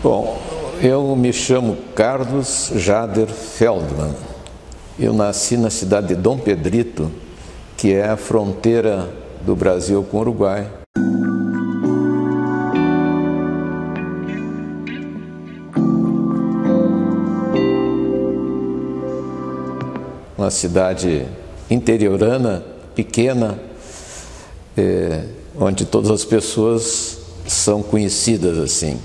Bom, eu me chamo Carlos Jader Feldman. Eu nasci na cidade de Dom Pedrito, que é a fronteira do Brasil com o Uruguai. Uma cidade interiorana, pequena, onde todas as pessoas são conhecidas assim.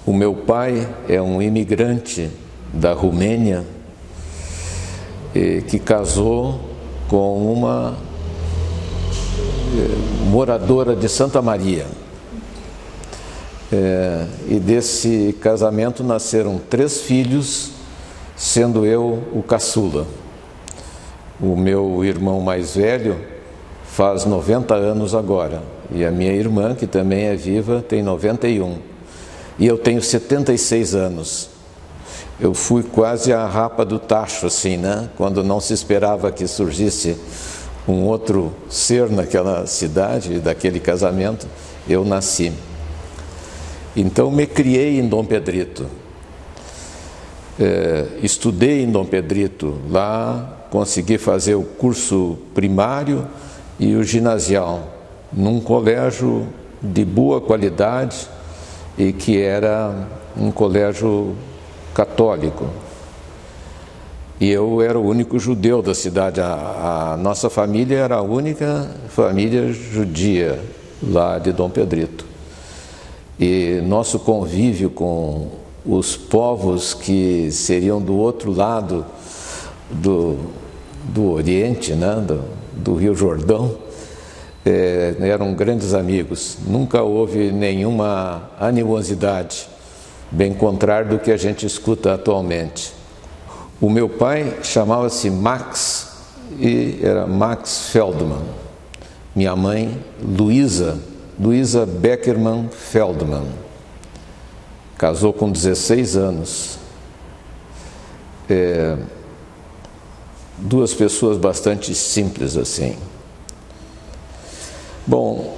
O meu pai é um imigrante da Romênia que casou com uma moradora de Santa Maria. E desse casamento nasceram 3 filhos, sendo eu o caçula. O meu irmão mais velho faz 90 anos agora, e a minha irmã, que também é viva, tem 91. E eu tenho 76 anos. Eu fui quase a rapa do tacho, assim, né? Quando não se esperava que surgisse um outro ser naquela cidade, daquele casamento, eu nasci. Então me criei em Dom Pedrito. Estudei em Dom Pedrito, lá consegui fazer o curso primário e o ginasial, num colégio de boa qualidade e que era um colégio católico. E eu era o único judeu da cidade, a nossa família era a única família judia lá de Dom Pedrito. E nosso convívio com os povos que seriam do outro lado do Oriente, né, do Rio Jordão, eram grandes amigos. Nunca houve nenhuma animosidade, bem contrário do que a gente escuta atualmente. O meu pai chamava-se Max e era Max Feldman. Minha mãe, Luísa Beckerman Feldman. Casou com 16 anos. 2 pessoas bastante simples assim. Bom,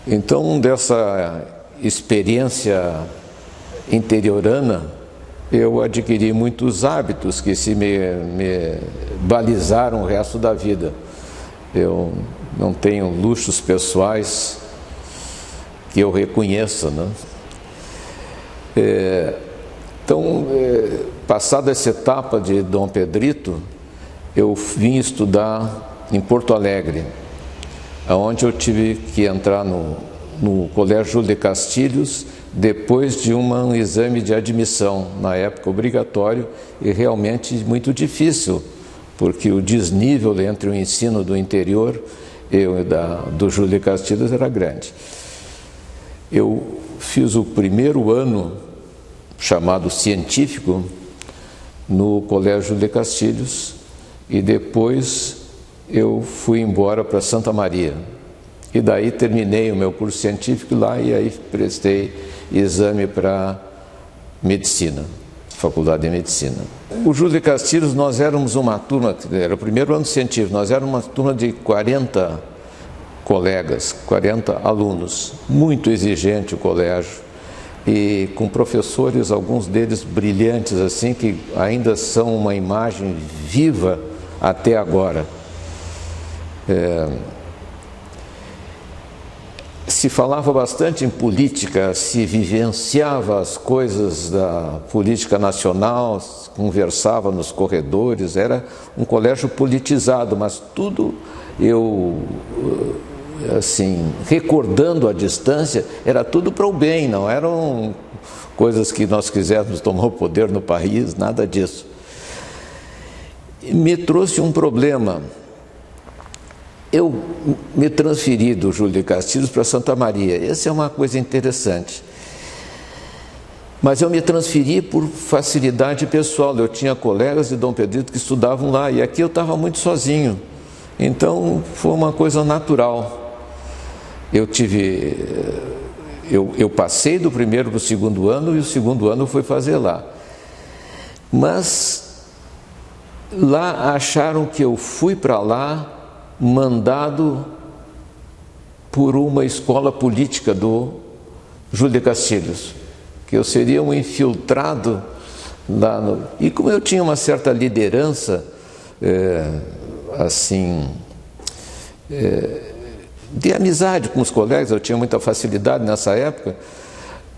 então dessa experiência interiorana, eu adquiri muitos hábitos que me balizaram o resto da vida. Eu não tenho luxos pessoais que eu reconheça, né? Então, passada essa etapa de Dom Pedrito, eu vim estudar em Porto Alegre, onde eu tive que entrar no Colégio Júlio de Castilhos, depois de um exame de admissão, na época obrigatório, e realmente muito difícil, porque o desnível entre o ensino do interior e do Júlio de Castilhos era grande. Eu fiz o primeiro ano, chamado científico, no Colégio de Castilhos, e depois eu fui embora para Santa Maria. E daí terminei o meu curso científico lá e aí prestei exame para medicina, Faculdade de Medicina. O Júlio de Castilhos, nós éramos uma turma, era o primeiro ano científico, nós éramos uma turma de 40 colegas, 40 alunos, muito exigente o colégio, e com professores, alguns deles brilhantes assim, que ainda são uma imagem viva até agora. Se falava bastante em política, se vivenciava as coisas da política nacional, conversava nos corredores, era um colégio politizado, mas tudo eu, assim, recordando à distância, era tudo para o bem, não eram coisas que nós quiséssemos tomar o poder no país, nada disso. E me trouxe um problema. Eu me transferi do Júlio de Castilhos para Santa Maria. Essa é uma coisa interessante. Mas eu me transferi por facilidade pessoal. Eu tinha colegas de Dom Pedrito que estudavam lá e aqui eu estava muito sozinho. Então foi uma coisa natural. Eu passei do primeiro para o segundo ano e o segundo ano eu fui fazer lá. Mas lá acharam que eu fui para lá mandado por uma escola política do Júlio de Castilhos, que eu seria um infiltrado lá no... E como eu tinha uma certa liderança, de amizade com os colegas, eu tinha muita facilidade nessa época,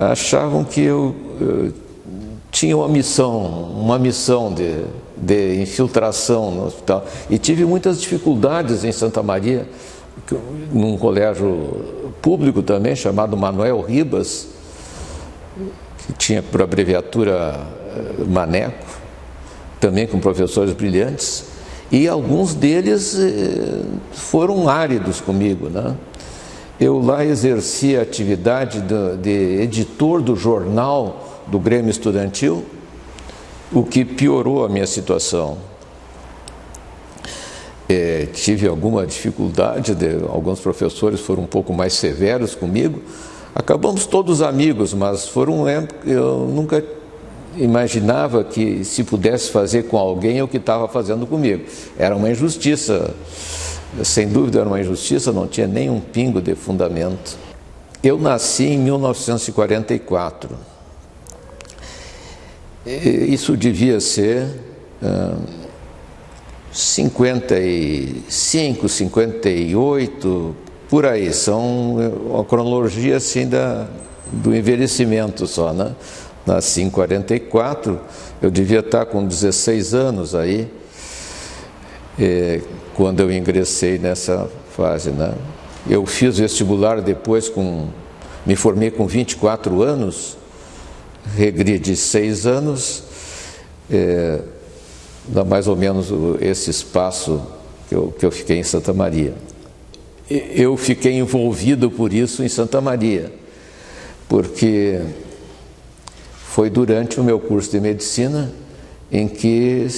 achavam que eu tinha uma missão de infiltração no hospital. E tive muitas dificuldades em Santa Maria, num colégio público também, chamado Manuel Ribas, que tinha por abreviatura Maneco, também com professores brilhantes, e alguns deles foram áridos comigo, né? Eu lá exerci a atividade de editor do jornal do Grêmio Estudantil, o que piorou a minha situação. Tive alguma dificuldade, alguns professores foram um pouco mais severos comigo. Acabamos todos amigos, mas eu nunca imaginava que se pudesse fazer com alguém o que estava fazendo comigo. Era uma injustiça, sem dúvida era uma injustiça, não tinha nem um pingo de fundamento. Eu nasci em 1944. Isso devia ser 55, 58, por aí. São uma cronologia assim do envelhecimento só, né? Nasci em 44, eu devia estar com 16 anos aí, quando eu ingressei nessa fase, né? Eu fiz vestibular depois, me formei com 24 anos, regredi 6 anos, dá mais ou menos esse espaço que eu fiquei em Santa Maria. Eu fiquei envolvido por isso em Santa Maria, porque foi durante o meu curso de medicina em que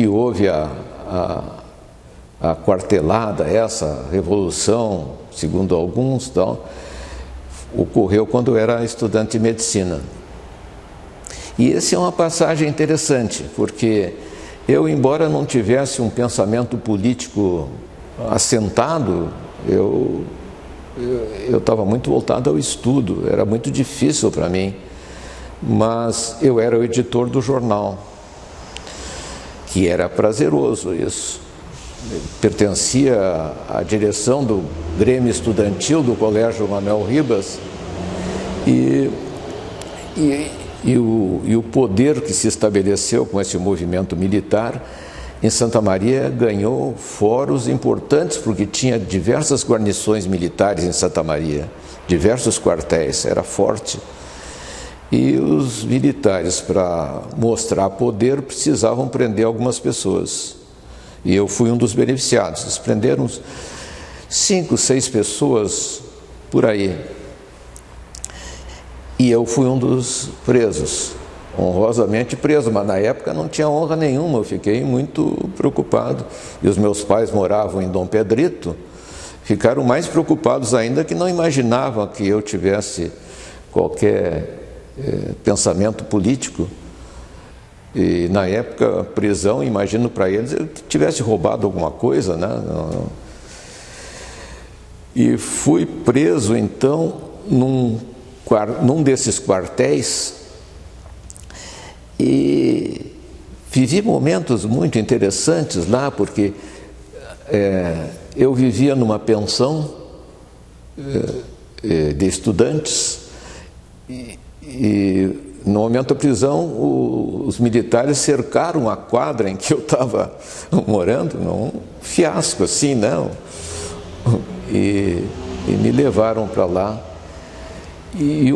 houve a quartelada, essa revolução, segundo alguns, ocorreu quando eu era estudante de medicina. E essa é uma passagem interessante, porque eu, embora não tivesse um pensamento político assentado, eu estava muito voltado ao estudo, era muito difícil para mim. Mas eu era o editor do jornal, que era prazeroso isso. Pertencia à direção do Grêmio Estudantil do Colégio Manuel Ribas e o poder que se estabeleceu com esse movimento militar em Santa Maria ganhou fóruns importantes, porque tinha diversas guarnições militares em Santa Maria, diversos quartéis, era forte. E os militares, para mostrar poder, precisavam prender algumas pessoas. E eu fui um dos beneficiados. Eles prenderam 5, 6 pessoas por aí. E eu fui um dos presos, honrosamente preso, mas na época não tinha honra nenhuma, eu fiquei muito preocupado. E os meus pais moravam em Dom Pedrito, ficaram mais preocupados ainda, que não imaginavam que eu tivesse qualquer pensamento político. E na época, a prisão, imagino para eles, eu tivesse roubado alguma coisa, né? E fui preso então num desses quartéis e vivi momentos muito interessantes lá, porque eu vivia numa pensão de estudantes e no momento da prisão os militares cercaram a quadra em que eu estava morando, um fiasco assim, não, e me levaram para lá. E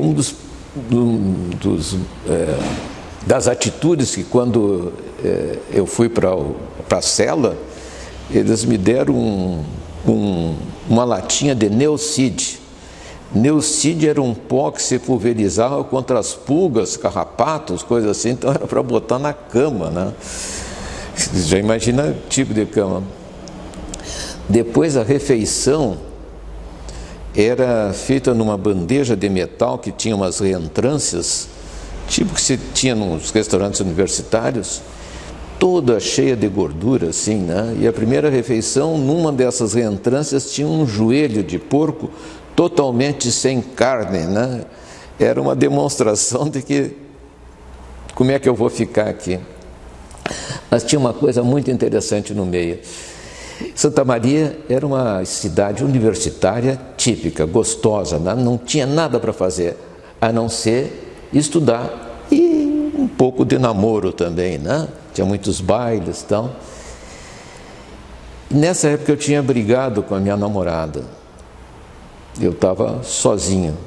das atitudes que, quando eu fui para a cela, eles me deram uma latinha de Neocid. Neocid era um pó que se pulverizava contra as pulgas, carrapatos, coisas assim, então era para botar na cama, né? Já imagina o tipo de cama. Depois a refeição era feita numa bandeja de metal que tinha umas reentrâncias, tipo que se tinha nos restaurantes universitários, toda cheia de gordura, assim, né? E a primeira refeição, numa dessas reentrâncias, tinha um joelho de porco totalmente sem carne, né? Era uma demonstração de que como é que eu vou ficar aqui. Mas tinha uma coisa muito interessante no meio. Santa Maria era uma cidade universitária típica, gostosa, né? Não tinha nada para fazer, a não ser estudar e um pouco de namoro também, né? Tinha muitos bailes e tal. Nessa época eu tinha brigado com a minha namorada. Eu estava sozinho.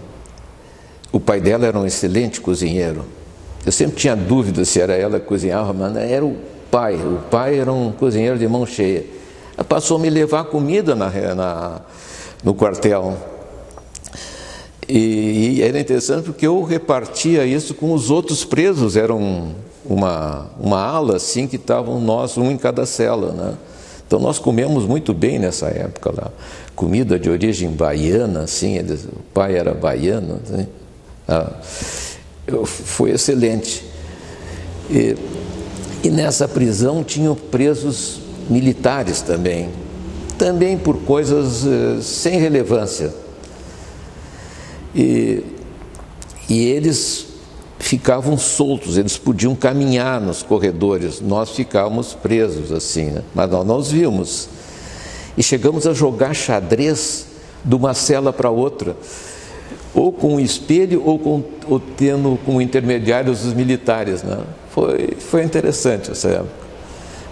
O pai dela era um excelente cozinheiro. Eu sempre tinha dúvida se era ela que cozinhava, mas era o pai. O pai era um cozinheiro de mão cheia. Ela passou a me levar comida no quartel. E era interessante porque eu repartia isso com os outros presos. Era uma ala assim que estavam nós, um em cada cela, né? Então nós comemos muito bem nessa época lá. Comida de origem baiana, assim, o pai era baiano, assim. Foi excelente. E nessa prisão tinham presos militares também por coisas sem relevância. E eles ficavam soltos, eles podiam caminhar nos corredores, nós ficávamos presos assim, né? Mas nós não os vimos. E chegamos a jogar xadrez de uma cela para outra, ou com um espelho ou tendo como intermediários os militares, né? Foi interessante essa época.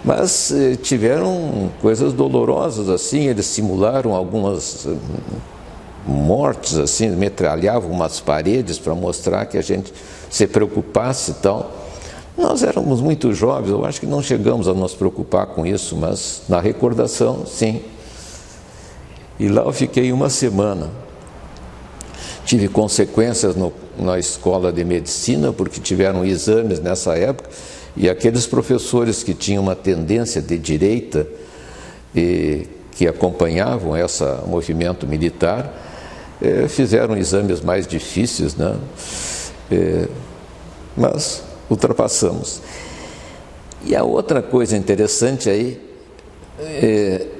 Mas tiveram coisas dolorosas assim, eles simularam algumas mortes assim, metralhavam umas paredes para mostrar que a gente se preocupasse e tal. Nós éramos muito jovens, eu acho que não chegamos a nos preocupar com isso, mas na recordação, sim. E lá eu fiquei uma semana. Tive consequências na escola de medicina, porque tiveram exames nessa época, e aqueles professores que tinham uma tendência de direita e que acompanhavam esse movimento militar, fizeram exames mais difíceis, né? Mas ultrapassamos. E a outra coisa interessante aí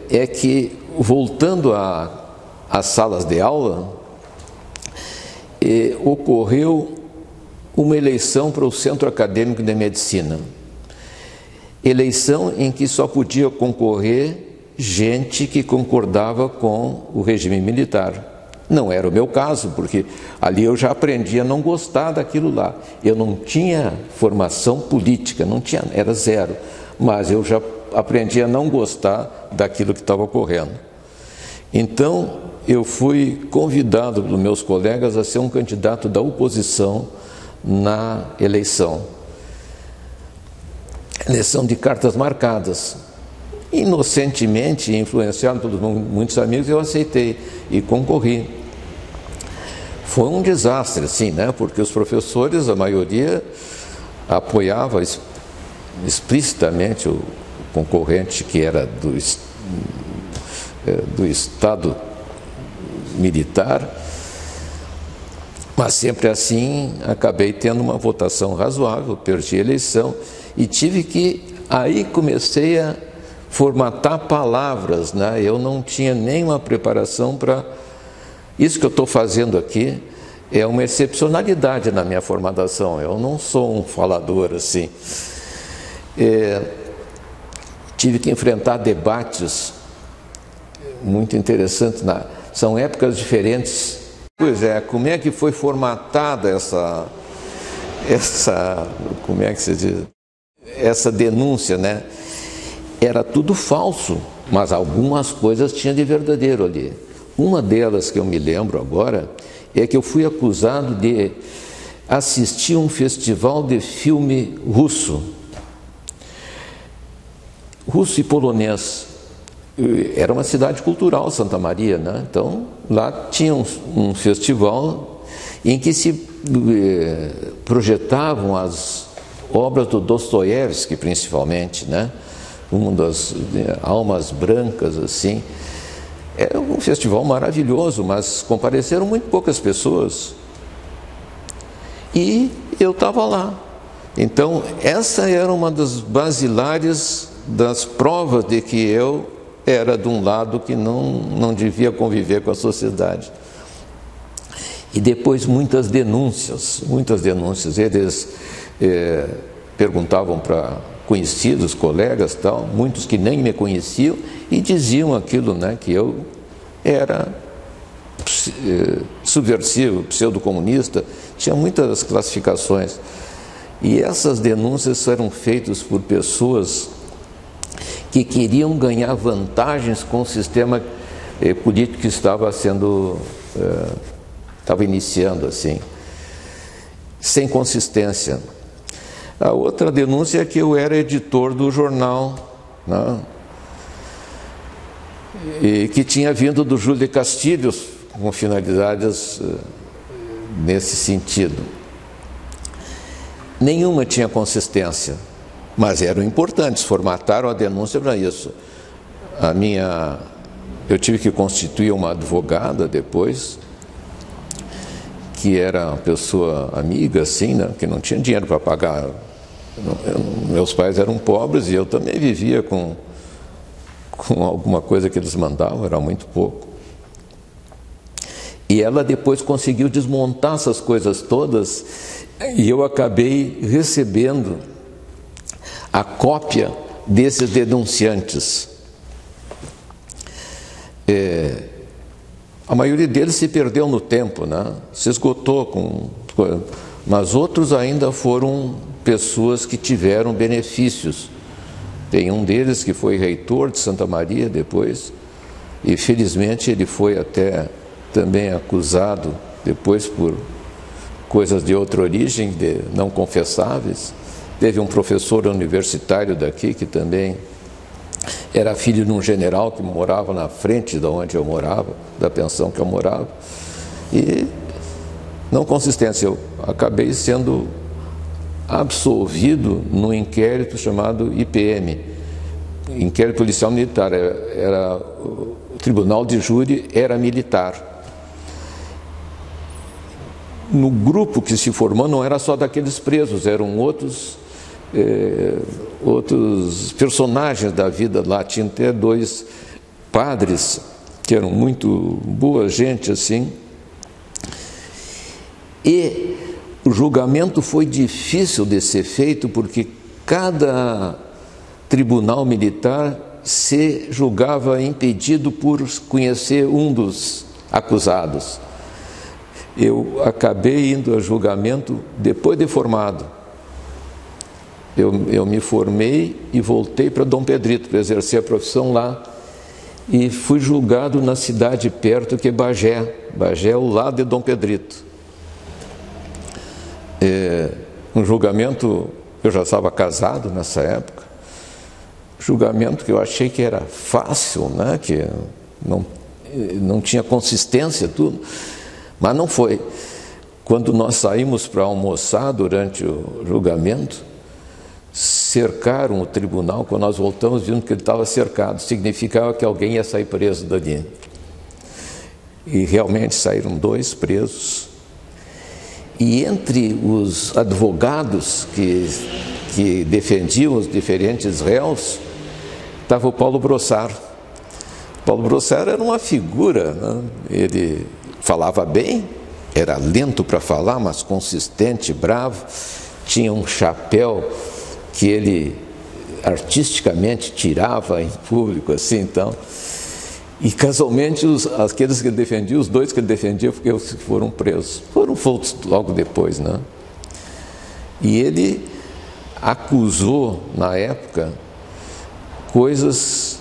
é que, voltando às salas de aula, ocorreu uma eleição para o Centro Acadêmico de Medicina. Eleição em que só podia concorrer gente que concordava com o regime militar. Não era o meu caso, porque ali eu já aprendi a não gostar daquilo lá. Eu não tinha formação política, não tinha, era zero, mas eu já aprendi a não gostar daquilo que estava ocorrendo. Então, eu fui convidado pelos meus colegas a ser um candidato da oposição na eleição. Eleição de cartas marcadas. Inocentemente, influenciado pelos muitos amigos, eu aceitei e concorri. Foi um desastre, sim, né? Porque os professores, a maioria, apoiava explicitamente o concorrente que era do Estado militar, mas sempre assim acabei tendo uma votação razoável, perdi a eleição e aí comecei a formatar palavras, né? Eu não tinha nenhuma preparação para isso que eu estou fazendo aqui. É uma excepcionalidade na minha formatação, eu não sou um falador assim. Tive que enfrentar debates muito interessantes, são épocas diferentes. Pois é, como é que foi formatada como é que se diz? Essa denúncia, né? Era tudo falso, mas algumas coisas tinha de verdadeiro ali. Uma delas que eu me lembro agora é que eu fui acusado de assistir um festival de filme russo e polonês. Era uma cidade cultural, Santa Maria, né? Então, lá tinha um festival em que se projetavam as obras do Dostoiévski, principalmente, né? Uma das almas brancas, assim. Era um festival maravilhoso, mas compareceram muito poucas pessoas. E eu estava lá. Então, essa era uma das basilares das provas de que eu era de um lado que não devia conviver com a sociedade. E depois muitas denúncias. Eles perguntavam para conhecidos, colegas, tal, muitos que nem me conheciam, e diziam aquilo, né, que eu era subversivo, pseudo-comunista, tinha muitas classificações. E essas denúncias eram feitas por pessoas que queriam ganhar vantagens com o sistema político que estava iniciando assim, sem consistência. A outra denúncia é que eu era editor do jornal, né, e que tinha vindo do Júlio de Castilhos com finalidades nesse sentido. Nenhuma tinha consistência, mas eram importantes, formataram a denúncia para isso. Eu tive que constituir uma advogada depois, que era uma pessoa amiga, assim, né, que não tinha dinheiro para pagar. Meus pais eram pobres e eu também vivia com alguma coisa que eles mandavam, era muito pouco. E ela depois conseguiu desmontar essas coisas todas e eu acabei recebendo a cópia desses denunciantes. A maioria deles se perdeu no tempo, né? Se esgotou, mas outros ainda foram pessoas que tiveram benefícios. Tem um deles que foi reitor de Santa Maria depois, e felizmente ele foi até também acusado depois por coisas de outra origem, não confessáveis. Teve um professor universitário daqui que também era filho de um general que morava na frente de onde eu morava, da pensão que eu morava. E, não consistência, eu acabei sendo absolvido num inquérito chamado IPM, Inquérito Policial Militar. O tribunal de júri era militar. No grupo que se formou não era só daqueles presos, eram outros personagens da vida lá. Tinha até 2 padres que eram muito boa gente assim. E o julgamento foi difícil de ser feito porque cada tribunal militar se julgava impedido por conhecer um dos acusados. Eu acabei indo a julgamento depois de formado. Eu me formei e voltei para Dom Pedrito para exercer a profissão lá e fui julgado na cidade perto, que é Bagé. Bagé é ao lado de Dom Pedrito. Um julgamento, eu já estava casado nessa época, julgamento que eu achei que era fácil, né? Que não tinha consistência, tudo, mas não foi. Quando nós saímos para almoçar durante o julgamento, cercaram o tribunal. Quando nós voltamos, vimos que ele estava cercado, significava que alguém ia sair preso dali. E realmente saíram 2 presos. E entre os advogados que defendiam os diferentes réus, estava o Paulo Brossard. Paulo Brossard era uma figura, né? Ele falava bem, era lento para falar, mas consistente, bravo, tinha um chapéu que ele artisticamente tirava em público, assim, então. E casualmente aqueles que ele defendia, os 2 que ele defendia, foram presos. Foram soltos logo depois, né? E ele acusou, na época, coisas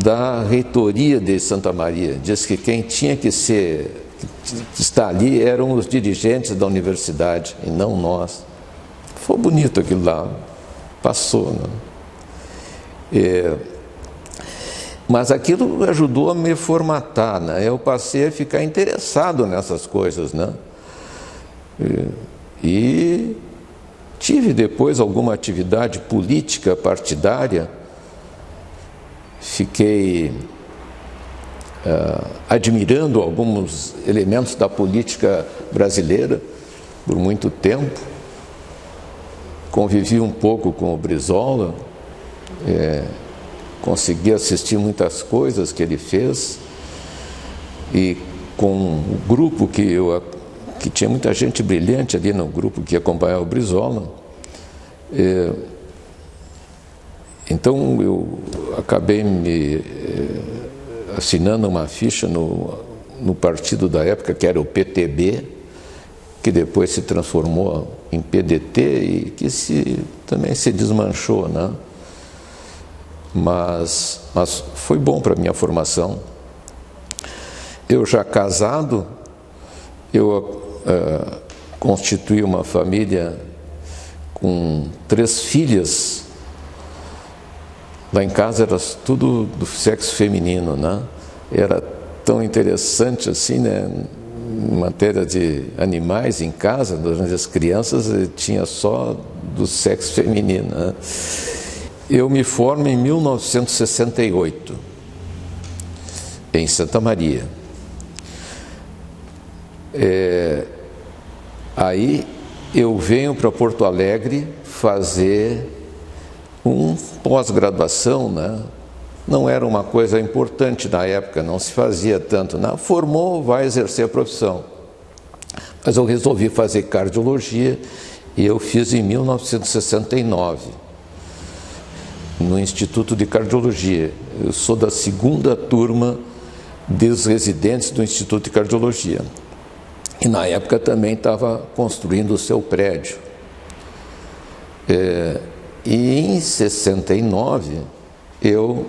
da reitoria de Santa Maria. Diz que quem tinha que estar ali eram os dirigentes da universidade e não nós. Foi bonito aquilo lá, passou, né? Mas aquilo ajudou a me formatar, né? Eu passei a ficar interessado nessas coisas, né? E tive depois alguma atividade política partidária. Fiquei admirando alguns elementos da política brasileira por muito tempo. Convivi um pouco com o Brizola, consegui assistir muitas coisas que ele fez, e com o grupo que tinha muita gente brilhante ali no grupo que acompanhava o Brizola. Então eu acabei me assinando uma ficha no partido da época, que era o PTB, que depois se transformou em PDT e que também se desmanchou, né? Mas foi bom para a minha formação. Eu já casado, eu constituí uma família com 3 filhas. Lá em casa era tudo do sexo feminino, né? Era tão interessante assim, né? Em matéria de animais em casa, as crianças tinha só do sexo feminino, né? Eu me formo em 1968, em Santa Maria. Aí eu venho para Porto Alegre fazer um pós-graduação, né? Não era uma coisa importante na época, não se fazia tanto, né? Formou, vai exercer a profissão. Mas eu resolvi fazer cardiologia e eu fiz em 1969, no Instituto de Cardiologia. Eu sou da 2ª turma dos residentes do Instituto de Cardiologia. E na época também estava construindo o seu prédio. E em 69 eu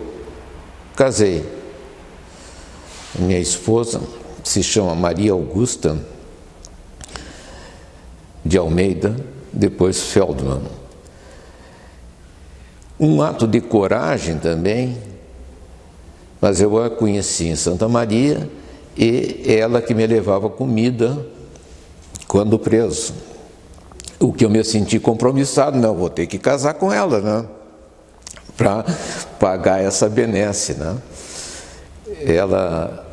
casei. Minha esposa se chama Maria Augusta de Almeida, depois Feldman. Um ato de coragem também, mas eu a conheci em Santa Maria e ela que me levava comida quando preso. O que eu me senti compromissado, não, vou ter que casar com ela, né? Para pagar essa benesse, né? Ela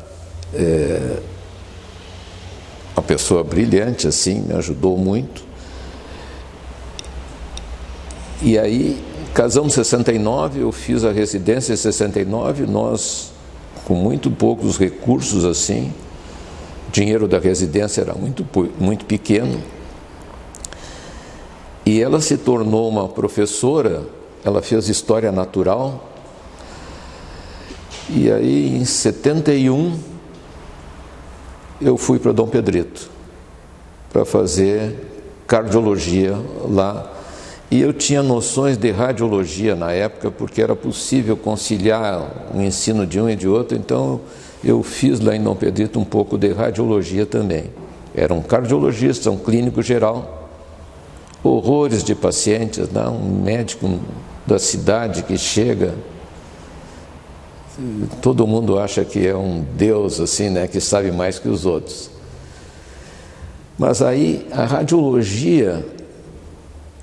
uma pessoa brilhante, assim, me ajudou muito. E aí, casamos em 69, eu fiz a residência em 69, nós, com muito poucos recursos, assim, o dinheiro da residência era muito pequeno, e ela se tornou uma professora, ela fez História Natural, e aí, em 71, eu fui para Dom Pedrito, para fazer cardiologia lá. E eu tinha noções de radiologia na época, porque era possível conciliar o ensino de um e de outro, então eu fiz lá em Dom Pedrito um pouco de radiologia também. Era um cardiologista, um clínico geral, horrores de pacientes, né? Um médico da cidade que chega, todo mundo acha que é um Deus assim, né? Que sabe mais que os outros. Mas aí a radiologia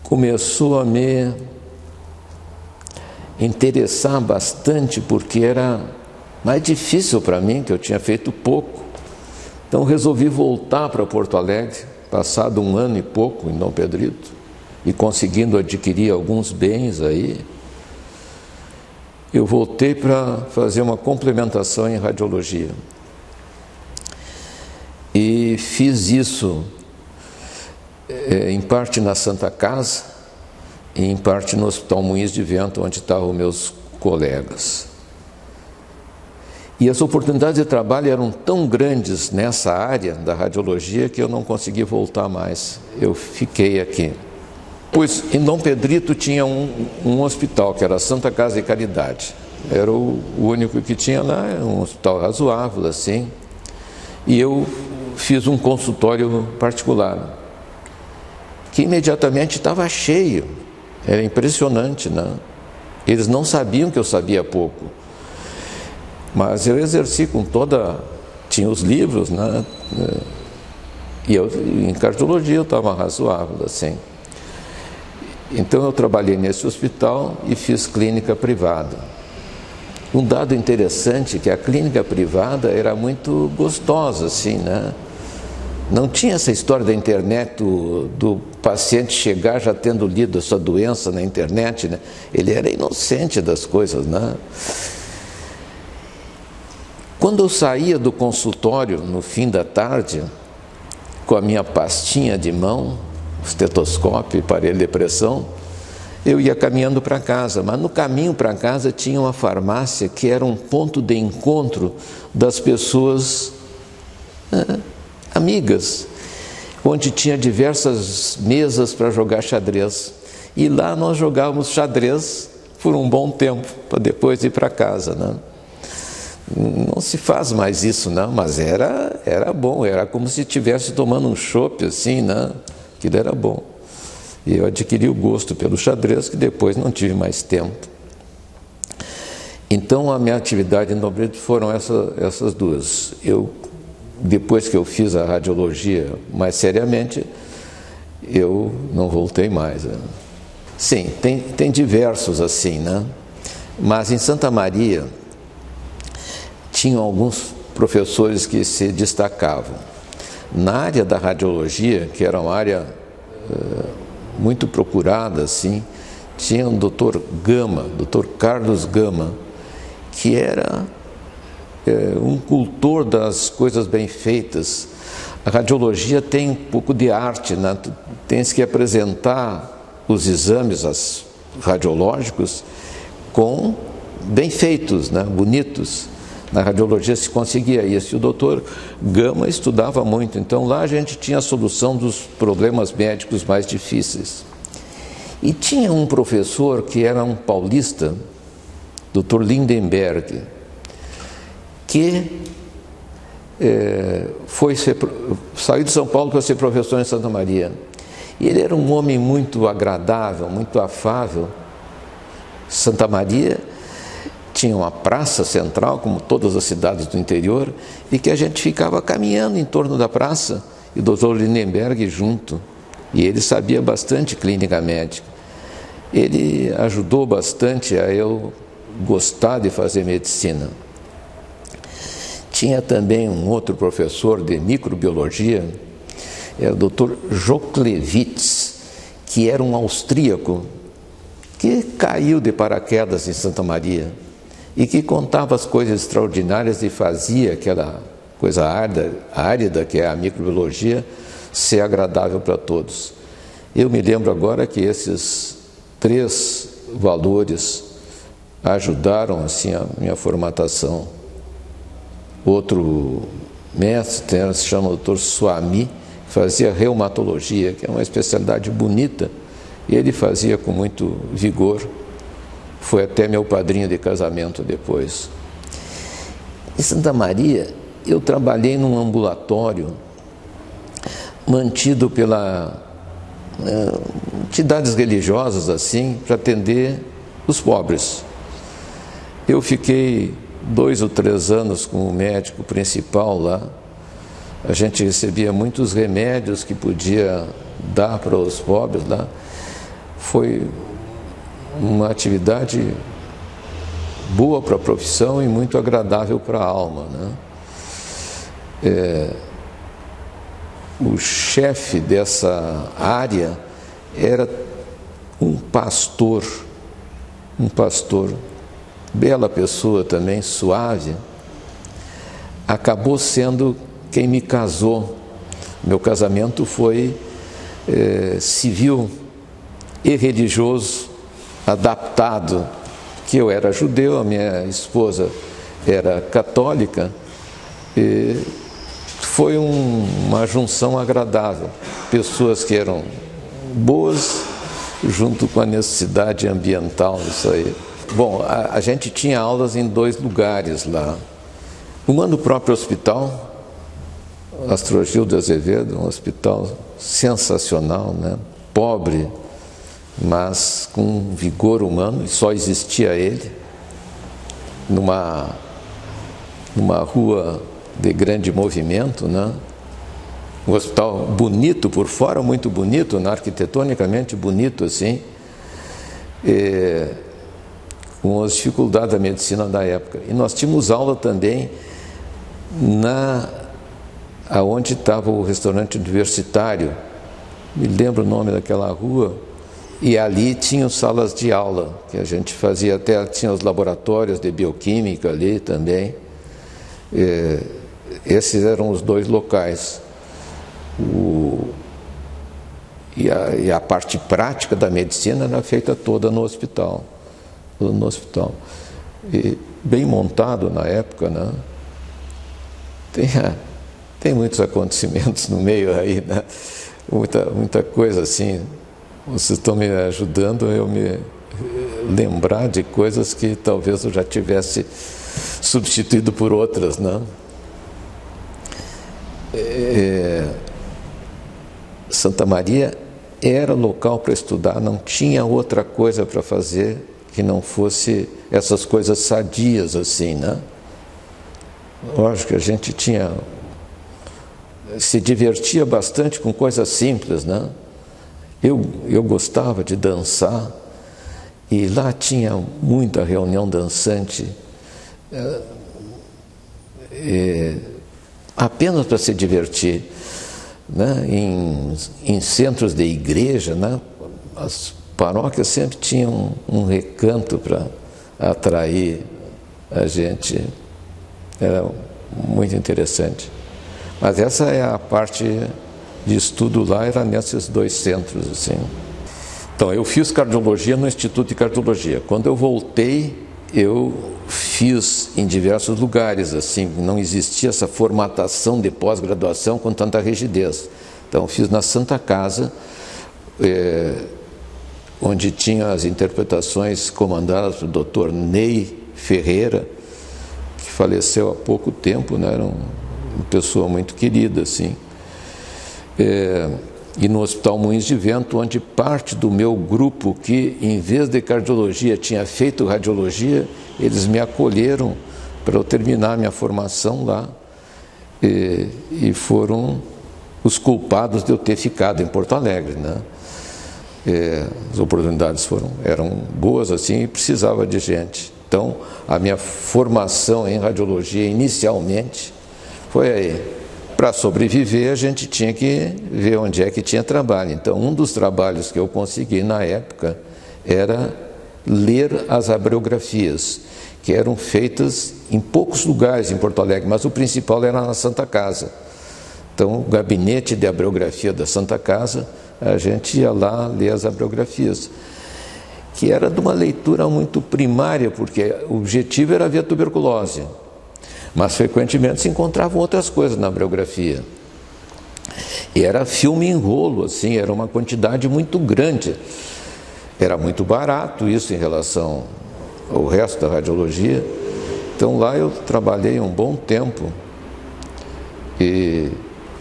começou a me interessar bastante, porque era mais difícil para mim, que eu tinha feito pouco. Então resolvi voltar para Porto Alegre, passado 1 ano e pouco em Dom Pedrito, e conseguindo adquirir alguns bens aí, eu voltei para fazer uma complementação em radiologia. E fiz isso em parte na Santa Casa e em parte no Hospital Moinhos de Vento, onde estavam meus colegas. E as oportunidades de trabalho eram tão grandes nessa área da radiologia que eu não consegui voltar mais. Eu fiquei aqui. Pois em Dom Pedrito tinha um hospital, que era a Santa Casa de Caridade. Era o único que tinha lá, um hospital razoável, assim. E eu fiz um consultório particular, que imediatamente estava cheio. Era impressionante, né? Eles não sabiam que eu sabia pouco. Mas eu exerci com toda... Tinha os livros, né? E eu, em cardiologia, eu estava razoável, assim. Então eu trabalhei nesse hospital e fiz clínica privada. Um dado interessante é que a clínica privada era muito gostosa, assim, né? Não tinha essa história da internet, do paciente chegar já tendo lido a sua doença na internet, né? Ele era inocente das coisas, né? Quando eu saía do consultório no fim da tarde, com a minha pastinha de mão, estetoscópio, aparelho de pressão, eu ia caminhando para casa, mas no caminho para casa tinha uma farmácia que era um ponto de encontro das pessoas amigas, onde tinha diversas mesas para jogar xadrez. E lá nós jogávamos xadrez por um bom tempo, para depois ir para casa, né? Não se faz mais isso, não, mas era bom, era como se estivesse tomando um chopp assim, né? Aquilo era bom. E eu adquiri o gosto pelo xadrez, que depois não tive mais tempo. Então a minha atividade em Dom Pedrito foram essas duas. Depois que eu fiz a radiologia mais seriamente, eu não voltei mais. Né? Sim, tem diversos assim, né? Mas em Santa Maria tinham alguns professores que se destacavam. Na área da radiologia, que era uma área muito procurada, assim, tinha um doutor Gama, doutor Carlos Gama, que era um cultor das coisas bem feitas. A radiologia tem um pouco de arte, né? Tens que apresentar os exames radiológicos bem feitos, né? Bonitos. Na radiologia se conseguia isso. E o doutor Gama estudava muito. Então lá a gente tinha a solução dos problemas médicos mais difíceis. E tinha um professor que era um paulista, doutor Lindenberg, que saiu de São Paulo para ser professor em Santa Maria. E ele era um homem muito agradável, muito afável. Santa Maria tinha uma praça central, como todas as cidades do interior, e que a gente ficava caminhando em torno da praça, e o doutor Lindenberg junto. E ele sabia bastante clínica médica. Ele ajudou bastante a eu gostar de fazer medicina. Tinha também um outro professor de microbiologia, era o Dr. Joklewitz, que era um austríaco, que caiu de paraquedas em Santa Maria e que contava as coisas extraordinárias e fazia aquela coisa árida que é a microbiologia ser agradável para todos. Eu me lembro agora que esses 3 valores ajudaram assim a minha formatação. Outro mestre se chama Dr. Swami, que fazia reumatologia, que é uma especialidade bonita, e ele fazia com muito vigor. Foi até meu padrinho de casamento depois. Em Santa Maria, eu trabalhei num ambulatório mantido pela entidades religiosas assim, para atender os pobres. Eu fiquei 2 ou 3 anos como médico principal lá. A gente recebia muitos remédios que podia dar para os pobres lá. Foi uma atividade boa para a profissão e muito agradável para a alma, né? O chefe dessa área era um pastor, bela pessoa também, suave. Acabou sendo quem me casou. Meu casamento foi civil e religioso, adaptado, que eu era judeu, a minha esposa era católica, e foi uma junção agradável. Pessoas que eram boas, junto com a necessidade ambiental, isso aí. Bom, a gente tinha aulas em 2 lugares lá. Uma no próprio hospital, Astrogildo Azevedo, um hospital sensacional, né? Pobre, mas com vigor humano, e só existia ele, numa rua de grande movimento, né? Um hospital bonito por fora, muito bonito, arquitetonicamente bonito assim, com as dificuldades da medicina da época. E nós tínhamos aula também aonde estava o restaurante universitário, me lembro o nome daquela rua, e ali tinham salas de aula, que a gente fazia, até tinha os laboratórios de bioquímica ali também. Esses eram os 2 locais. E a parte prática da medicina era feita toda no hospital. E bem montado na época, né? Tem muitos acontecimentos no meio aí, né? Muita coisa assim. Vocês estão me ajudando a eu me lembrar de coisas que talvez eu já tivesse substituído por outras, né? Santa Maria era local para estudar, não tinha outra coisa para fazer que não fosse essas coisas sadias assim, né? Lógico que a gente se divertia bastante com coisas simples, né? Eu gostava de dançar e lá tinha muita reunião dançante, apenas para se divertir, né? Em centros de igreja, né? As paróquias sempre tinham um recanto para atrair a gente. Era muito interessante. Mas essa é a parte de estudo lá, era nesses dois centros, assim. Então, eu fiz cardiologia no Instituto de Cardiologia. Quando eu voltei, eu fiz em diversos lugares, assim, não existia essa formatação de pós-graduação com tanta rigidez. Então, fiz na Santa Casa, onde tinha as interpretações comandadas pelo Dr. Ney Ferreira, que faleceu há pouco tempo, né? Era uma pessoa muito querida, assim. E no Hospital Moinhos de Vento, onde parte do meu grupo, que em vez de cardiologia tinha feito radiologia, eles me acolheram para eu terminar minha formação lá, e foram os culpados de eu ter ficado em Porto Alegre, né? As oportunidades eram boas assim e precisava de gente. Então, a minha formação em radiologia inicialmente foi aí. Para sobreviver, a gente tinha que ver onde é que tinha trabalho. Então, um dos trabalhos que eu consegui na época era ler as abriografias, que eram feitas em poucos lugares em Porto Alegre, mas o principal era na Santa Casa. Então, o gabinete de abriografia da Santa Casa, a gente ia lá ler as abriografias, que era de uma leitura muito primária, porque o objetivo era ver a tuberculose. Mas frequentemente se encontravam outras coisas na abriografia. E era filme em rolo, assim, era uma quantidade muito grande. Era muito barato isso em relação ao resto da radiologia. Então lá eu trabalhei um bom tempo. E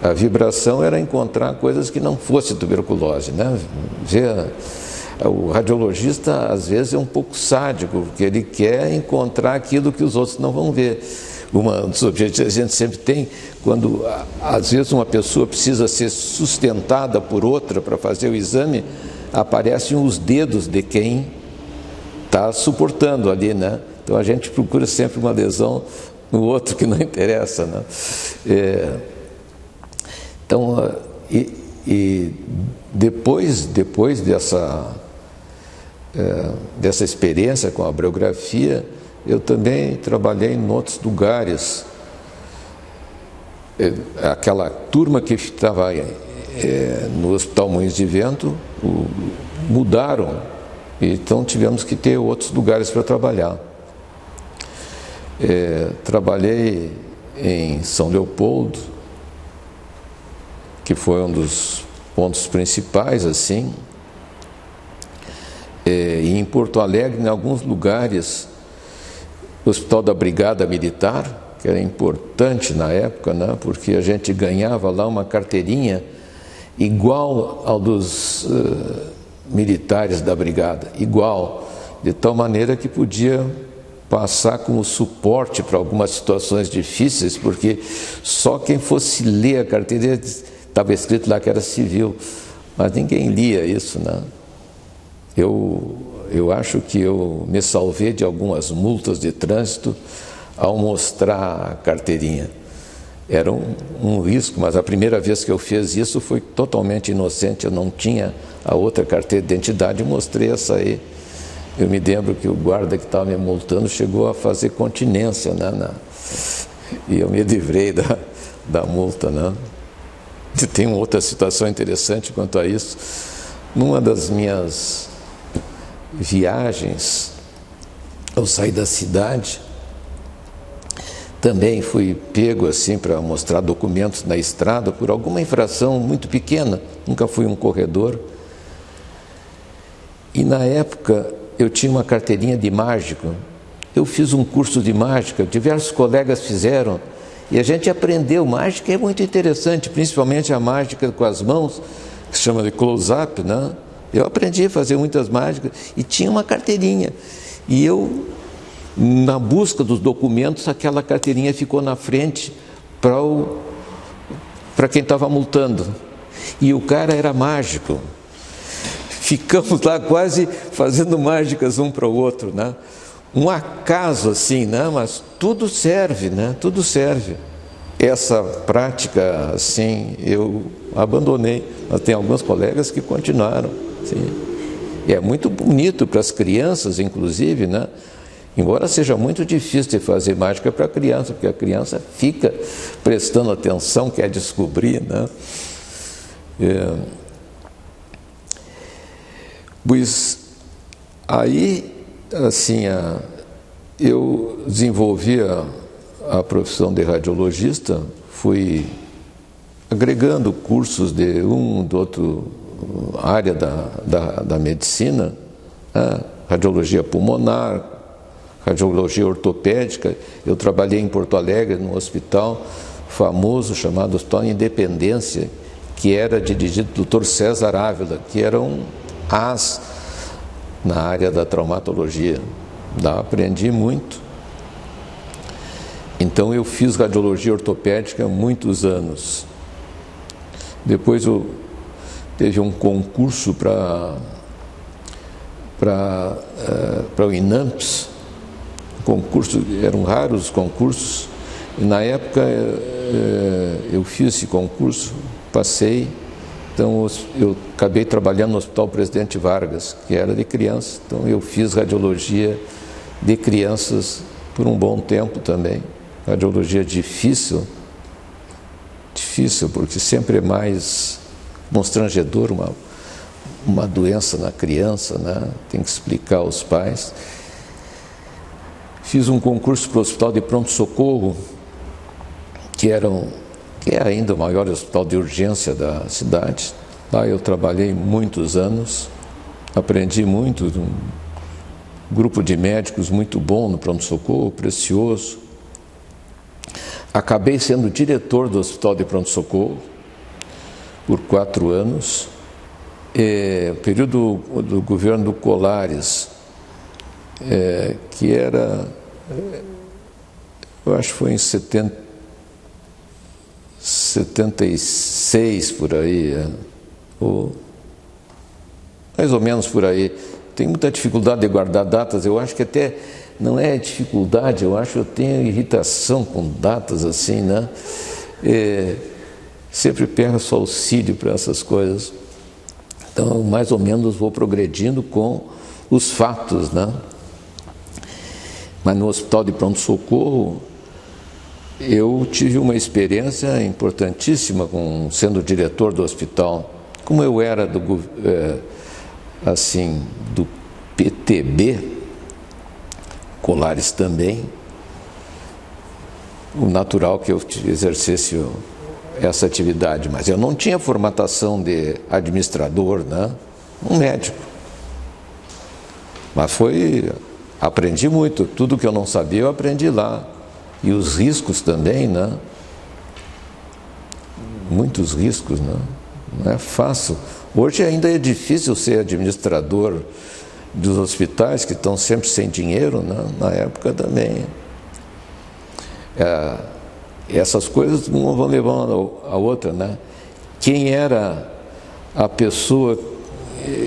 a vibração era encontrar coisas que não fosse tuberculose, né? O radiologista às vezes é um pouco sádico, porque ele quer encontrar aquilo que os outros não vão ver. Um dos objetivos que a gente sempre tem, quando às vezes uma pessoa precisa ser sustentada por outra para fazer o exame, aparecem os dedos de quem está suportando ali, né? Então a gente procura sempre uma lesão no outro que não interessa, né? Então, depois dessa experiência com a abriografia, eu também trabalhei em outros lugares. Aquela turma que estava no Hospital Moinhos de Vento mudaram, então tivemos que ter outros lugares para trabalhar. Trabalhei em São Leopoldo, que foi um dos pontos principais, assim, e em Porto Alegre, em alguns lugares, o Hospital da Brigada Militar, que era importante na época, né, porque a gente ganhava lá uma carteirinha igual ao dos militares da Brigada, igual, de tal maneira que podia passar como suporte para algumas situações difíceis, porque só quem fosse ler a carteirinha estava escrito lá que era civil, mas ninguém lia isso, né? Eu acho que eu me salvei de algumas multas de trânsito ao mostrar a carteirinha. Era um risco, mas a primeira vez que eu fiz isso foi totalmente inocente, eu não tinha a outra carteira de identidade e mostrei essa aí. Eu me lembro que o guarda que estava me multando chegou a fazer continência, né, e eu me livrei da multa, né? Tem uma outra situação interessante quanto a isso. Numa das minhas viagens, ao sair da cidade, também fui pego assim para mostrar documentos na estrada por alguma infração muito pequena, nunca fui um corredor. E na época eu tinha uma carteirinha de mágico. Eu fiz um curso de mágica, diversos colegas fizeram, e a gente aprendeu. Mágica é muito interessante, principalmente a mágica com as mãos, que se chama de close-up, né? Eu aprendi a fazer muitas mágicas e tinha uma carteirinha. E eu, na busca dos documentos, aquela carteirinha ficou na frente para quem estava multando. E o cara era mágico. Ficamos lá quase fazendo mágicas um para o outro, né? Um acaso assim, né? Mas tudo serve, né? Tudo serve. Essa prática, assim, eu abandonei, mas tem alguns colegas que continuaram. Sim. E é muito bonito para as crianças, inclusive, né? Embora seja muito difícil de fazer mágica para a criança, porque a criança fica prestando atenção, quer descobrir, né? Pois aí, assim, eu desenvolvi a profissão de radiologista, fui agregando cursos de do outro área da medicina, radiologia pulmonar, radiologia ortopédica. Eu trabalhei em Porto Alegre, num hospital famoso chamado Hospital Independência, que era dirigido pelo Dr. César Ávila, que era um as na área da traumatologia. Aprendi muito. Então eu fiz radiologia ortopédica há muitos anos. Depois teve um concurso para o INAMPS. Eram raros os concursos, e na época eu fiz esse concurso, passei. Então eu acabei trabalhando no Hospital Presidente Vargas, que era de crianças. Então eu fiz radiologia de crianças por um bom tempo também. Radiologia difícil, porque sempre é mais constrangedor uma doença na criança, né? Tem que explicar aos pais. Fiz um concurso para o Hospital de Pronto-Socorro, que é ainda o maior hospital de urgência da cidade. Lá eu trabalhei muitos anos, aprendi muito, um grupo de médicos muito bom no pronto-socorro, precioso. Acabei sendo diretor do Hospital de Pronto-Socorro por 4 anos. Período do governo do Colares, que era, eu acho que foi em 76 por aí, ou mais ou menos por aí. Tenho muita dificuldade de guardar datas. Eu acho que até não é dificuldade, eu acho que eu tenho irritação com datas assim, né? Sempre peço auxílio para essas coisas. Então, mais ou menos vou progredindo com os fatos, né? Mas no Hospital de Pronto-Socorro eu tive uma experiência importantíssima sendo diretor do hospital. Como eu era do PTB, Colares também, o natural que eu exercesse essa atividade, mas eu não tinha formatação de administrador, né? Um médico. Mas aprendi muito, tudo que eu não sabia eu aprendi lá. E os riscos também, né? Muitos riscos, né? Não é fácil. Hoje ainda é difícil ser administrador dos hospitais, que estão sempre sem dinheiro, né? Na época também. Essas coisas uma vão levando a outra, né? Quem era a pessoa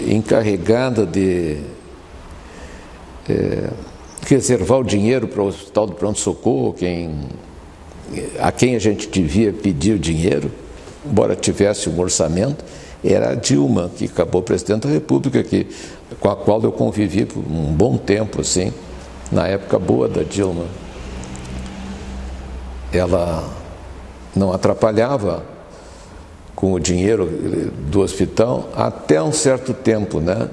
encarregada de reservar o dinheiro para o Hospital do Pronto-Socorro, a quem a gente devia pedir o dinheiro, embora tivesse um orçamento, era a Dilma, que acabou presidente da República, com a qual eu convivi por um bom tempo, assim, na época boa da Dilma. Ela não atrapalhava com o dinheiro do hospital até um certo tempo, né?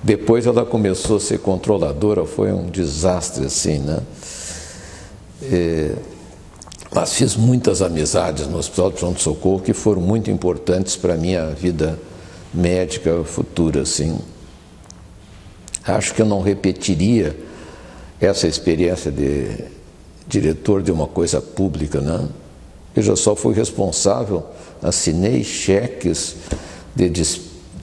Depois ela começou a ser controladora, foi um desastre assim, né? Mas fiz muitas amizades no Hospital de Pronto-Socorro que foram muito importantes para a minha vida médica futura, assim. Acho que eu não repetiria essa experiência de diretor de uma coisa pública, né? Eu já só fui responsável, assinei cheques de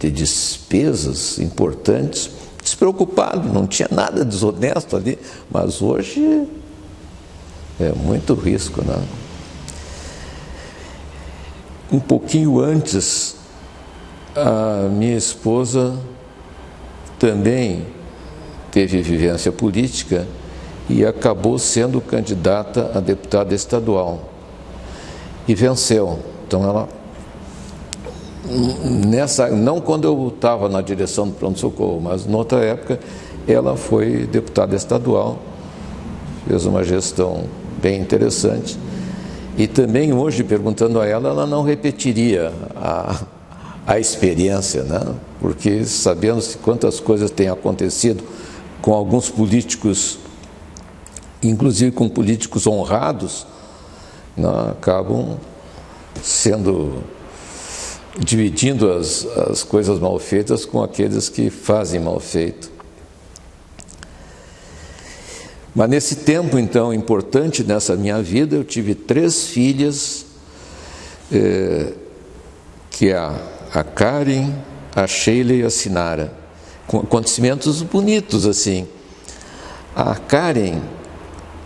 despesas importantes, despreocupado, não tinha nada desonesto ali, mas hoje é muito risco, né? Um pouquinho antes, a minha esposa também teve vivência política e acabou sendo candidata a deputada estadual e venceu. Então ela, não quando eu estava na direção do pronto-socorro, mas noutra época, ela foi deputada estadual, fez uma gestão bem interessante. E também hoje, perguntando a ela, ela não repetiria a experiência, né? Porque sabendo quantas coisas têm acontecido com alguns políticos, inclusive com políticos honrados, né? Acabam dividindo as coisas mal feitas com aqueles que fazem mal feito. Mas nesse tempo, então, importante nessa minha vida, eu tive 3 filhas, que é a Karen, a Sheila e a Sinara, com acontecimentos bonitos, assim. A Karen,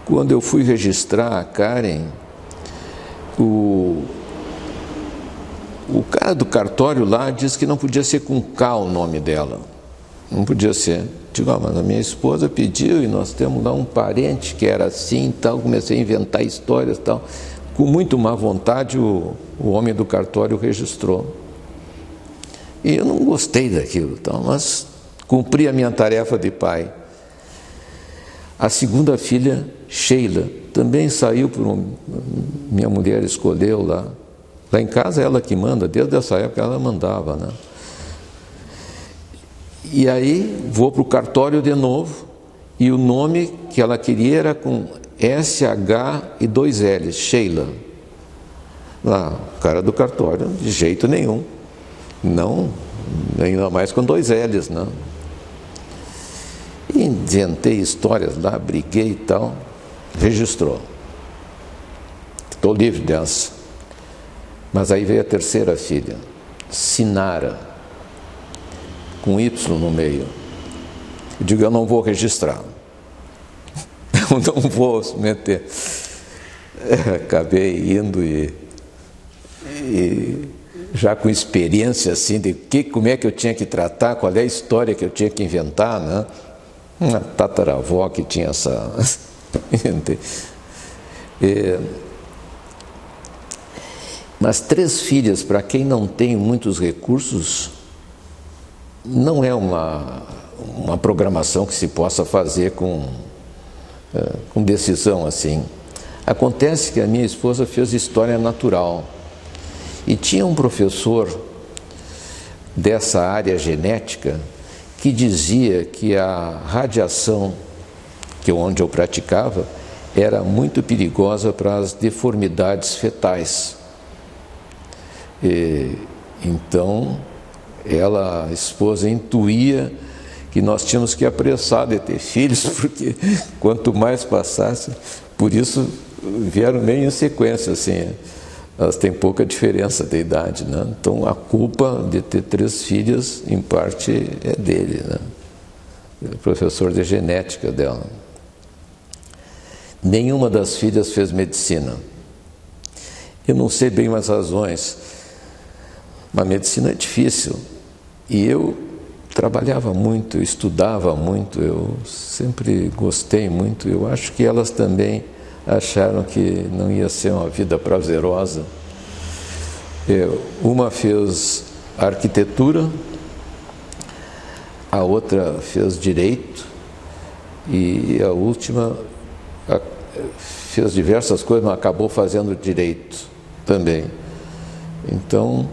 quando eu fui registrar a Karen, o cara do cartório lá disse que não podia ser com K o nome dela, não podia ser. Digo, mas a minha esposa pediu e nós temos lá um parente que era assim e tal. Comecei a inventar histórias e tal. Com muito má vontade, o homem do cartório registrou. E eu não gostei daquilo, então, mas cumpri a minha tarefa de pai. A segunda filha, Sheila, também saiu minha mulher escolheu lá. Lá em casa ela que manda, desde essa época ela mandava, né? E aí vou para o cartório de novo, e o nome que ela queria era com SH e 2 L's, Sheila. Lá, o cara do cartório, de jeito nenhum. Não, ainda mais com 2 L's, né? Inventei histórias lá, briguei e tal, registrou. Estou livre dessa. Mas aí veio a terceira filha, Sinara, com Y no meio. Eu digo, eu não vou registrar. Eu não vou meter. Acabei indo e já com experiência assim de como é que eu tinha que tratar, qual é a história que eu tinha que inventar, né? Uma tataravó que tinha essa... Mas 3 filhas, para quem não tem muitos recursos, não é uma programação que se possa fazer com decisão assim. Acontece que a minha esposa fez história natural e tinha um professor dessa área genética que dizia que a radiação onde eu praticava era muito perigosa para as deformidades fetais. Então, ela, a esposa, intuía que nós tínhamos que apressar de ter filhos, porque quanto mais passasse, por isso vieram meio em sequência, assim, elas têm pouca diferença de idade, né? Então a culpa de ter 3 filhas, em parte, é dele, né? O professor de genética dela. Nenhuma das filhas fez medicina. Eu não sei bem as razões, mas medicina é difícil. E eu trabalhava muito, eu estudava muito, eu sempre gostei muito. Eu acho que elas também acharam que não ia ser uma vida prazerosa. Uma fez arquitetura, a outra fez direito e a última fez diversas coisas, mas acabou fazendo direito também. Então,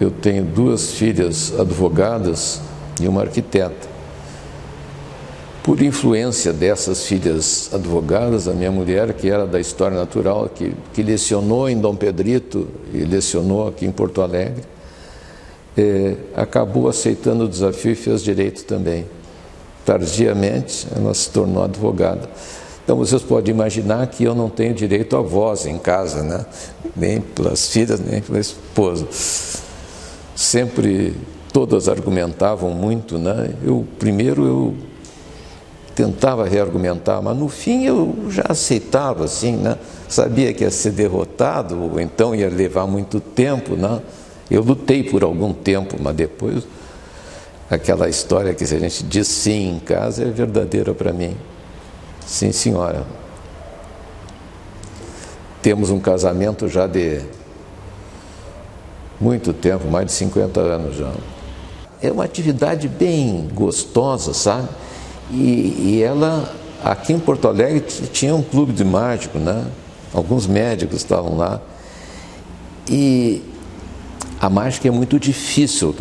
eu tenho 2 filhas advogadas e uma arquiteta. Por influência dessas filhas advogadas, a minha mulher, que era da História Natural, que lecionou em Dom Pedrito e lecionou aqui em Porto Alegre, acabou aceitando o desafio e fez direito também. Tardiamente, ela se tornou advogada. Então, vocês podem imaginar que eu não tenho direito à voz em casa, né? Nem pelas filhas, nem pela esposa. Sempre, todas argumentavam muito, né? Primeiro eu tentava reargumentar, mas no fim eu já aceitava, assim, né? Sabia que ia ser derrotado, ou então ia levar muito tempo, né? Eu lutei por algum tempo, mas depois aquela história que se a gente diz sim em casa é verdadeira para mim. Sim, senhora. Temos um casamento já de muito tempo, mais de 50 anos já. É uma atividade bem gostosa, sabe? E ela, aqui em Porto Alegre, tinha um clube de mágico, né? Alguns médicos estavam lá. E a mágica é muito difícil.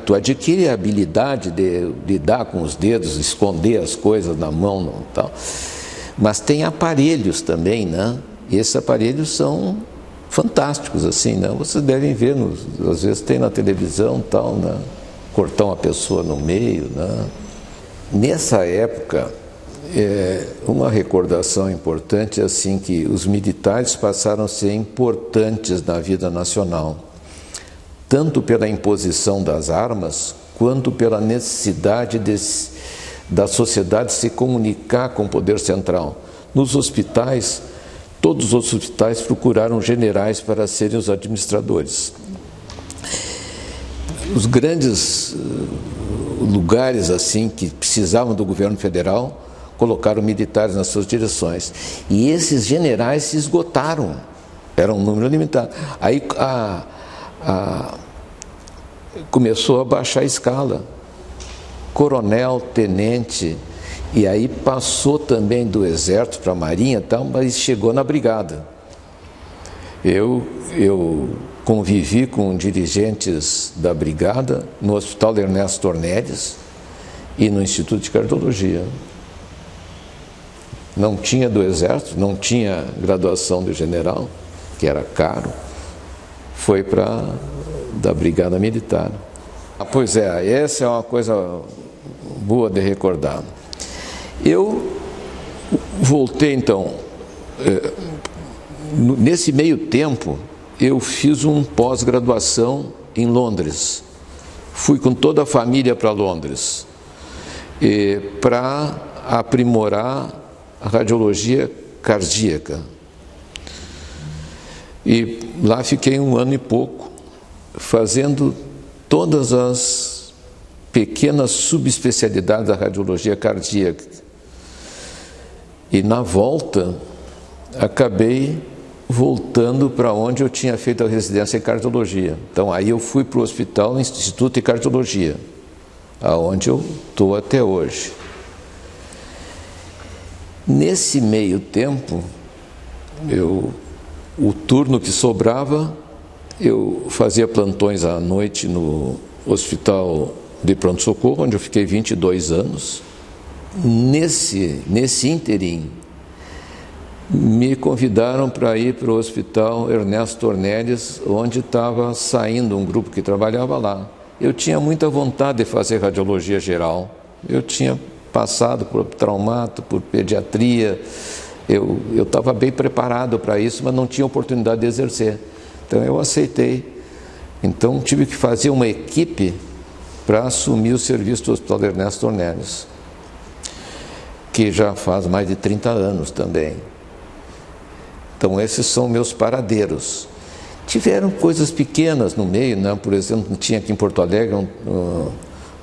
Tu adquire a habilidade de lidar com os dedos, esconder as coisas na mão e tal. Mas tem aparelhos também, né? E esses aparelhos são fantásticos, assim, né? Vocês devem ver, às vezes tem na televisão e tal, né? Cortar uma pessoa no meio, né? Nessa época, uma recordação importante é assim que os militares passaram a ser importantes na vida nacional, tanto pela imposição das armas, quanto pela necessidade da sociedade se comunicar com o poder central. Nos hospitais, todos os hospitais procuraram generais para serem os administradores. Os grandes lugares assim que precisavam do governo federal colocaram militares nas suas direções. E esses generais se esgotaram, era um número limitado. Aí começou a baixar a escala, coronel, tenente, e aí passou também do exército para a marinha, tal, mas chegou na brigada. Eu convivi com dirigentes da brigada no Hospital Ernesto Tornelles e no Instituto de Cardiologia. Não tinha do exército, não tinha graduação de general, que era caro, foi para da brigada militar. Pois é, essa é uma coisa boa de recordar. Eu voltei então, nesse meio tempo, eu fiz um pós-graduação em Londres. Fui com toda a família para Londres, para aprimorar a radiologia cardíaca. E lá fiquei 1 ano e pouco, fazendo todas as pequenas subespecialidades da radiologia cardíaca. E na volta, acabei voltando para onde eu tinha feito a residência em cardiologia. Então, aí eu fui para o hospital, Instituto de Cardiologia, aonde eu estou até hoje. Nesse meio tempo, o turno que sobrava, eu fazia plantões à noite no Hospital de Pronto-Socorro, onde eu fiquei 22 anos. Nesse ínterim, me convidaram para ir para o Hospital Ernesto Tornelles, onde estava saindo um grupo que trabalhava lá. Eu tinha muita vontade de fazer radiologia geral. Eu tinha passado por traumato, por pediatria. Eu estava bem preparado para isso, mas não tinha oportunidade de exercer. Então eu aceitei. Então tive que fazer uma equipe para assumir o serviço do Hospital Ernesto Tornelles, que já faz mais de 30 anos também. Então esses são meus paradeiros. Tiveram coisas pequenas no meio, né? Por exemplo, tinha aqui em Porto Alegre um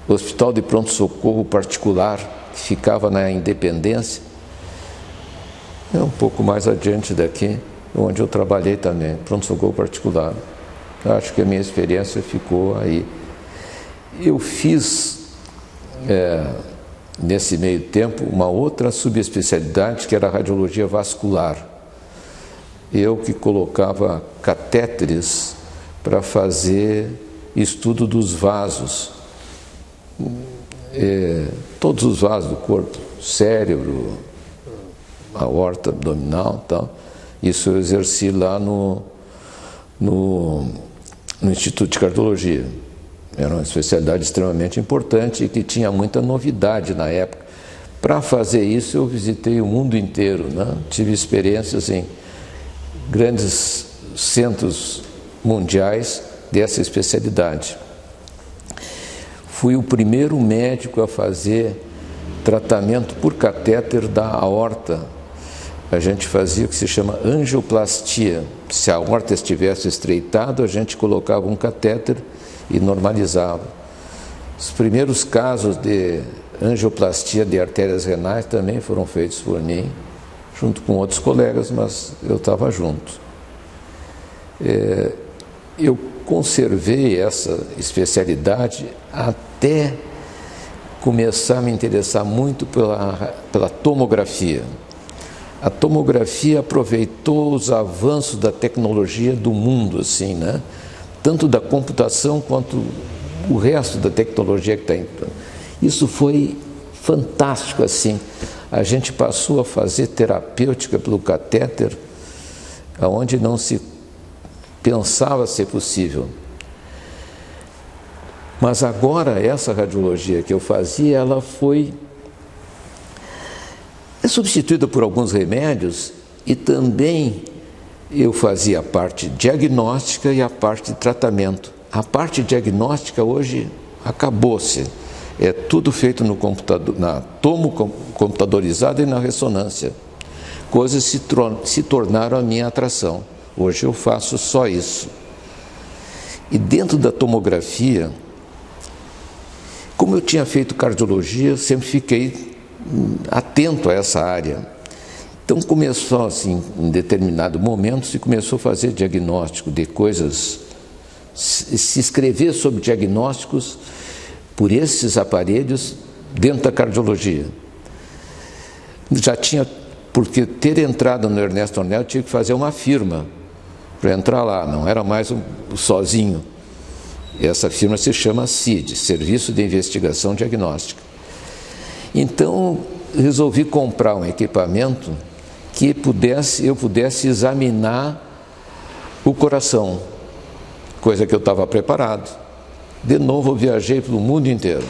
hospital de pronto-socorro particular, que ficava na Independência, um pouco mais adiante daqui, onde eu trabalhei também, pronto-socorro particular. Acho que a minha experiência ficou aí. Eu fiz, nesse meio tempo, uma outra subespecialidade, que era a radiologia vascular. Eu que colocava catéteres para fazer estudo dos vasos, todos os vasos do corpo, cérebro, aorta abdominal e tal. Isso eu exerci lá no Instituto de Cardiologia. Era uma especialidade extremamente importante e que tinha muita novidade na época. Para fazer isso, eu visitei o mundo inteiro, né? Tive experiências em grandes centros mundiais dessa especialidade. Fui o primeiro médico a fazer tratamento por catéter da aorta. A gente fazia o que se chama angioplastia. Se a aorta estivesse estreitada, a gente colocava um catéter e normalizava. Os primeiros casos de angioplastia de artérias renais também foram feitos por mim, junto com outros colegas, mas eu estava junto. Eu conservei essa especialidade até começar a me interessar muito pela tomografia. A tomografia aproveitou os avanços da tecnologia do mundo, assim, né? Tanto da computação quanto o resto da tecnologia que está entrando. Isso foi fantástico, assim. A gente passou a fazer terapêutica pelo catéter, onde não se pensava ser possível. Mas agora, essa radiologia que eu fazia, ela é substituída por alguns remédios e também eu fazia a parte diagnóstica e a parte de tratamento. A parte diagnóstica hoje acabou-se. É tudo feito no computador, na tomo computadorizada e na ressonância. Coisas se tornaram a minha atração. Hoje eu faço só isso. E dentro da tomografia, como eu tinha feito cardiologia, eu sempre fiquei atento a essa área. Então começou assim, em determinado momento, se começou a fazer diagnóstico de coisas, se escrever sobre diagnósticos por esses aparelhos dentro da cardiologia. Já tinha, porque ter entrado no Ernesto Ornel, eu tinha que fazer uma firma para entrar lá, não era mais sozinho. Essa firma se chama CID, Serviço de Investigação Diagnóstica. Então, resolvi comprar um equipamento que eu pudesse examinar o coração, coisa que eu estava preparado. De novo, eu viajei pelo mundo inteiro.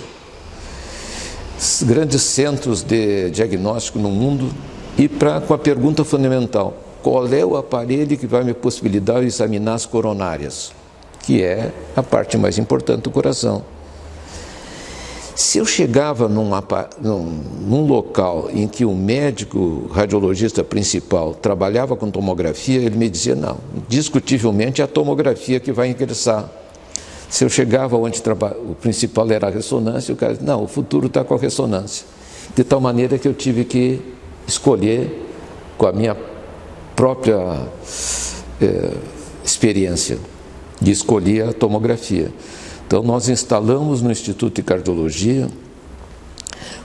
Grandes centros de diagnóstico no mundo e com a pergunta fundamental: qual é o aparelho que vai me possibilitar examinar as coronárias, que é a parte mais importante do coração? Se eu chegava num local em que o médico radiologista principal trabalhava com tomografia, ele me dizia: não, discutivelmente é a tomografia que vai ingressar. Se eu chegava onde o principal era a ressonância, o cara disse: não, o futuro está com a ressonância. De tal maneira que eu tive que escolher com a minha própria experiência, e escolhi a tomografia. Então, nós instalamos no Instituto de Cardiologia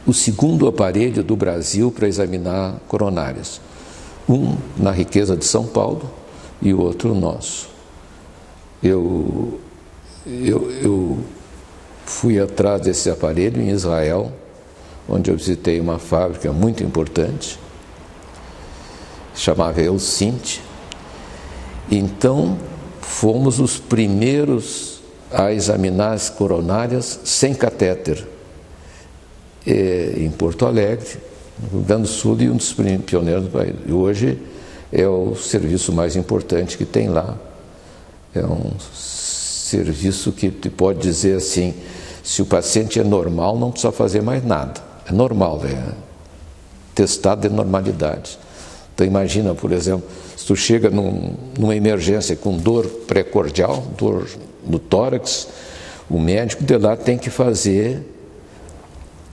o segundo aparelho do Brasil para examinar coronárias. Um na Riqueza de São Paulo e o outro nosso. Eu fui atrás desse aparelho em Israel, onde eu visitei uma fábrica muito importante, chamava Elsint. Então, fomos os primeiros a examinar as coronárias sem catéter em Porto Alegre, no Rio Grande do Sul, e um dos pioneiros do país. E hoje é o serviço mais importante que tem lá. É um serviço que te pode dizer assim: se o paciente é normal, não precisa fazer mais nada. É normal, é testado de normalidade. Então imagina, por exemplo, se tu chega numa emergência com dor pré-cordial, dor no tórax, o médico de lá tem que fazer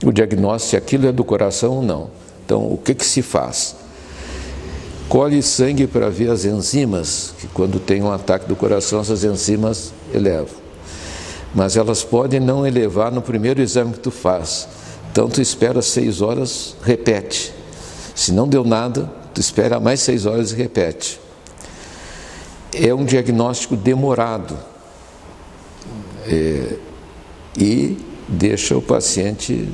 o diagnóstico se aquilo é do coração ou não. Então, o que se faz? Colhe sangue para ver as enzimas, que quando tem um ataque do coração, essas enzimas elevam. Mas elas podem não elevar no primeiro exame que tu faz. Então, tu espera 6 horas, repete. Se não deu nada, tu espera mais 6 horas e repete. É um diagnóstico demorado. e deixa o paciente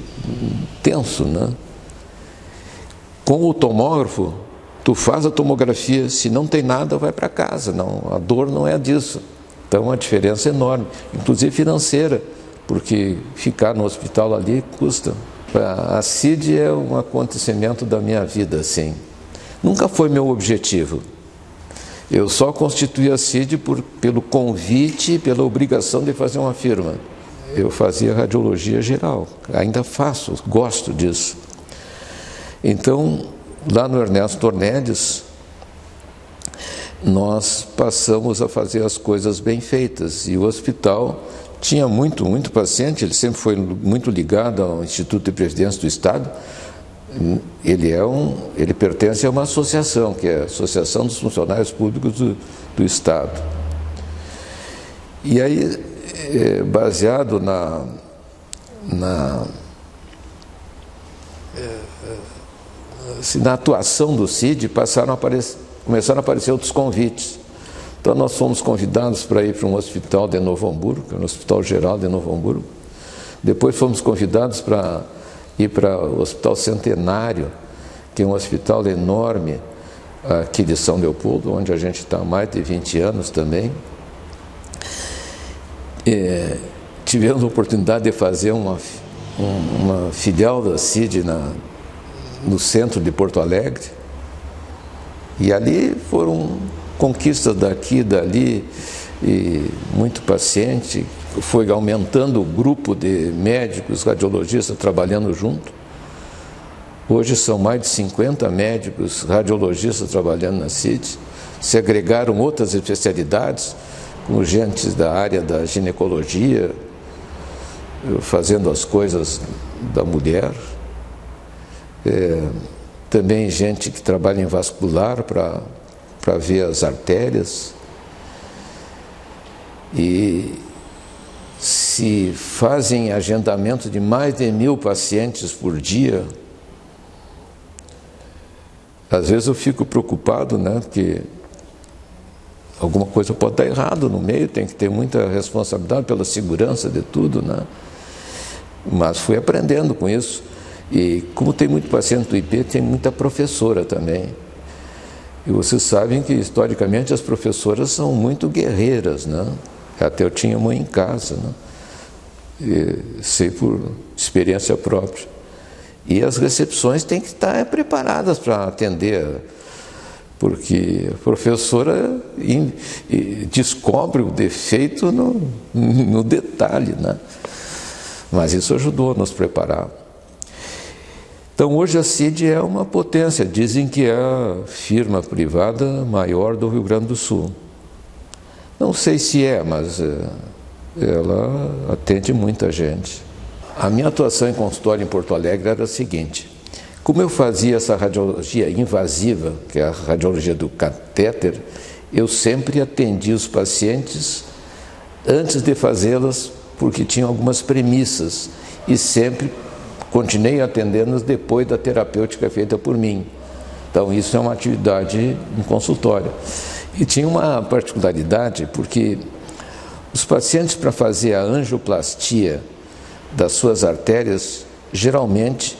tenso, né? Com o tomógrafo, tu faz a tomografia, se não tem nada, vai para casa, não, a dor não é disso. Então a diferença é enorme, inclusive financeira, porque ficar no hospital ali custa. A CID é um acontecimento da minha vida, assim. Nunca foi meu objetivo. Eu só constituí a CID pelo convite, pela obrigação de fazer uma firma. Eu fazia radiologia geral, ainda faço, gosto disso. Então, lá no Ernesto Ornedes, nós passamos a fazer as coisas bem feitas. E o hospital tinha muito paciente, ele sempre foi muito ligado ao Instituto de Previdência do Estado. Ele pertence a uma associação, que é a Associação dos Funcionários Públicos do Estado. E aí, baseado na atuação do CID, começaram a aparecer outros convites. Então nós fomos convidados para ir para um hospital de Novo Hamburgo, que é o Hospital Geral de Novo Hamburgo. Depois fomos convidados para ir para o Hospital Centenário, que é um hospital enorme aqui de São Leopoldo, onde a gente está há mais de 20 anos também. Tivemos a oportunidade de fazer uma filial da CID no centro de Porto Alegre, e ali foram conquistas daqui e dali, e muito paciente. Foi aumentando o grupo de médicos, radiologistas trabalhando junto. Hoje são mais de 50 médicos, radiologistas trabalhando na CID. Se agregaram outras especialidades, com gente da área da ginecologia, fazendo as coisas da mulher. Também gente que trabalha em vascular para ver as artérias. E se fazem agendamento de mais de 1000 pacientes por dia, às vezes eu fico preocupado, né? Porque alguma coisa pode dar errado no meio, tem que ter muita responsabilidade pela segurança de tudo, né? Mas fui aprendendo com isso. E como tem muito paciente do IP, tem muita professora também. E vocês sabem que, historicamente, as professoras são muito guerreiras, né? Até eu tinha uma em casa, né? E sei por experiência própria. E as recepções têm que estar preparadas para atender, porque a professora descobre o defeito no detalhe, né? Mas isso ajudou a nos preparar. Então, hoje a CID é uma potência. Dizem que é a firma privada maior do Rio Grande do Sul. Não sei se é, mas ela atende muita gente. A minha atuação em consultório em Porto Alegre era a seguinte: como eu fazia essa radiologia invasiva, que é a radiologia do catéter, eu sempre atendia os pacientes antes de fazê-las, porque tinham algumas premissas, e sempre continuei atendendo-os depois da terapêutica feita por mim. Então isso é uma atividade em consultório. E tinha uma particularidade, porque os pacientes, para fazer a angioplastia das suas artérias, geralmente,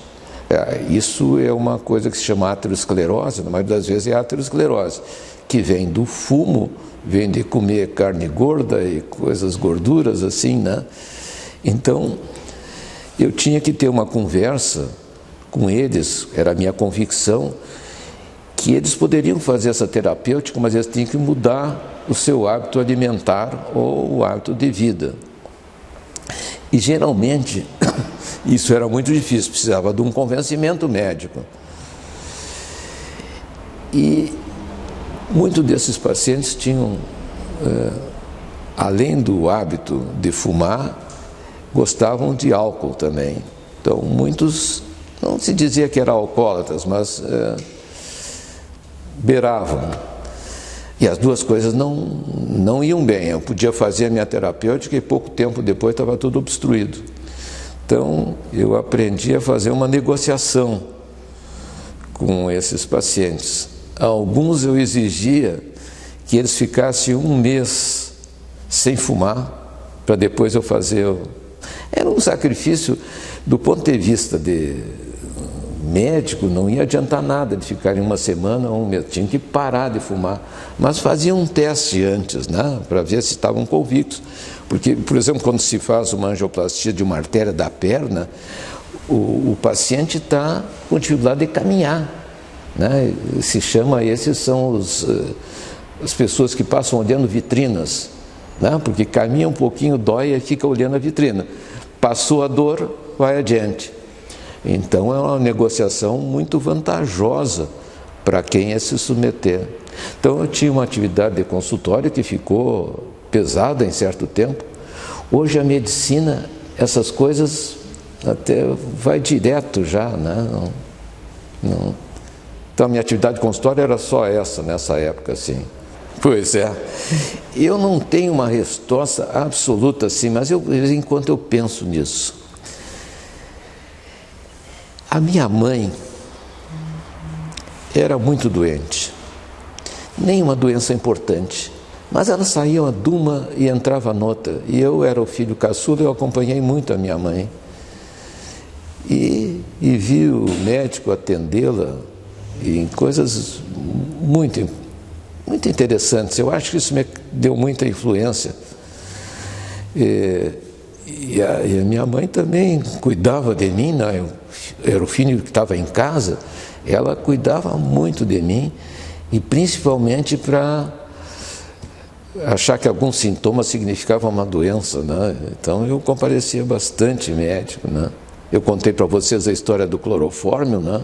isso é uma coisa que se chama aterosclerose, na maioria das vezes é aterosclerose, que vem do fumo, vem de comer carne gorda e coisas gorduras assim, né? Então, eu tinha que ter uma conversa com eles, era a minha convicção, que eles poderiam fazer essa terapêutica, mas eles tinham que mudar o seu hábito alimentar ou o hábito de vida. E geralmente, isso era muito difícil, precisava de um convencimento médico. E muitos desses pacientes tinham, além do hábito de fumar, gostavam de álcool também. Então, muitos, não se dizia que eram alcoólatras, mas beiravam. E as duas coisas não iam bem. Eu podia fazer a minha terapêutica e pouco tempo depois estava tudo obstruído. Então, eu aprendi a fazer uma negociação com esses pacientes. Alguns eu exigia que eles ficassem 1 mês sem fumar, para depois eu fazer. Era um sacrifício do ponto de vista de médico, não ia adiantar nada de ficar em uma semana ou um mês, tinha que parar de fumar, mas fazia um teste antes, né, para ver se estavam convictos, porque, por exemplo, quando se faz uma angioplastia de uma artéria da perna, o paciente está com dificuldade de caminhar, né, esses são as pessoas que passam olhando vitrinas, né, porque caminha um pouquinho, dói e fica olhando a vitrina, passou a dor, vai adiante. Então é uma negociação muito vantajosa para quem ia se submeter. Então eu tinha uma atividade de consultório que ficou pesada em certo tempo. Hoje a medicina, essas coisas até vai direto já, né? Então a minha atividade de consultório era só essa nessa época, assim. Pois é. Eu não tenho uma resposta absoluta assim, mas de vez em quando eu penso nisso. A minha mãe era muito doente, nenhuma doença importante, mas ela saía de uma e entrava noutra, e eu era o filho caçula, eu acompanhei muito a minha mãe, e vi o médico atendê-la em coisas muito interessantes. Eu acho que isso me deu muita influência. E a minha mãe também cuidava de mim, né? Eu era o filho que estava em casa, ela cuidava muito de mim, e principalmente para achar que alguns sintomas significavam uma doença, né? Então eu comparecia bastante médico, né? Eu contei para vocês a história do clorofórmio, né?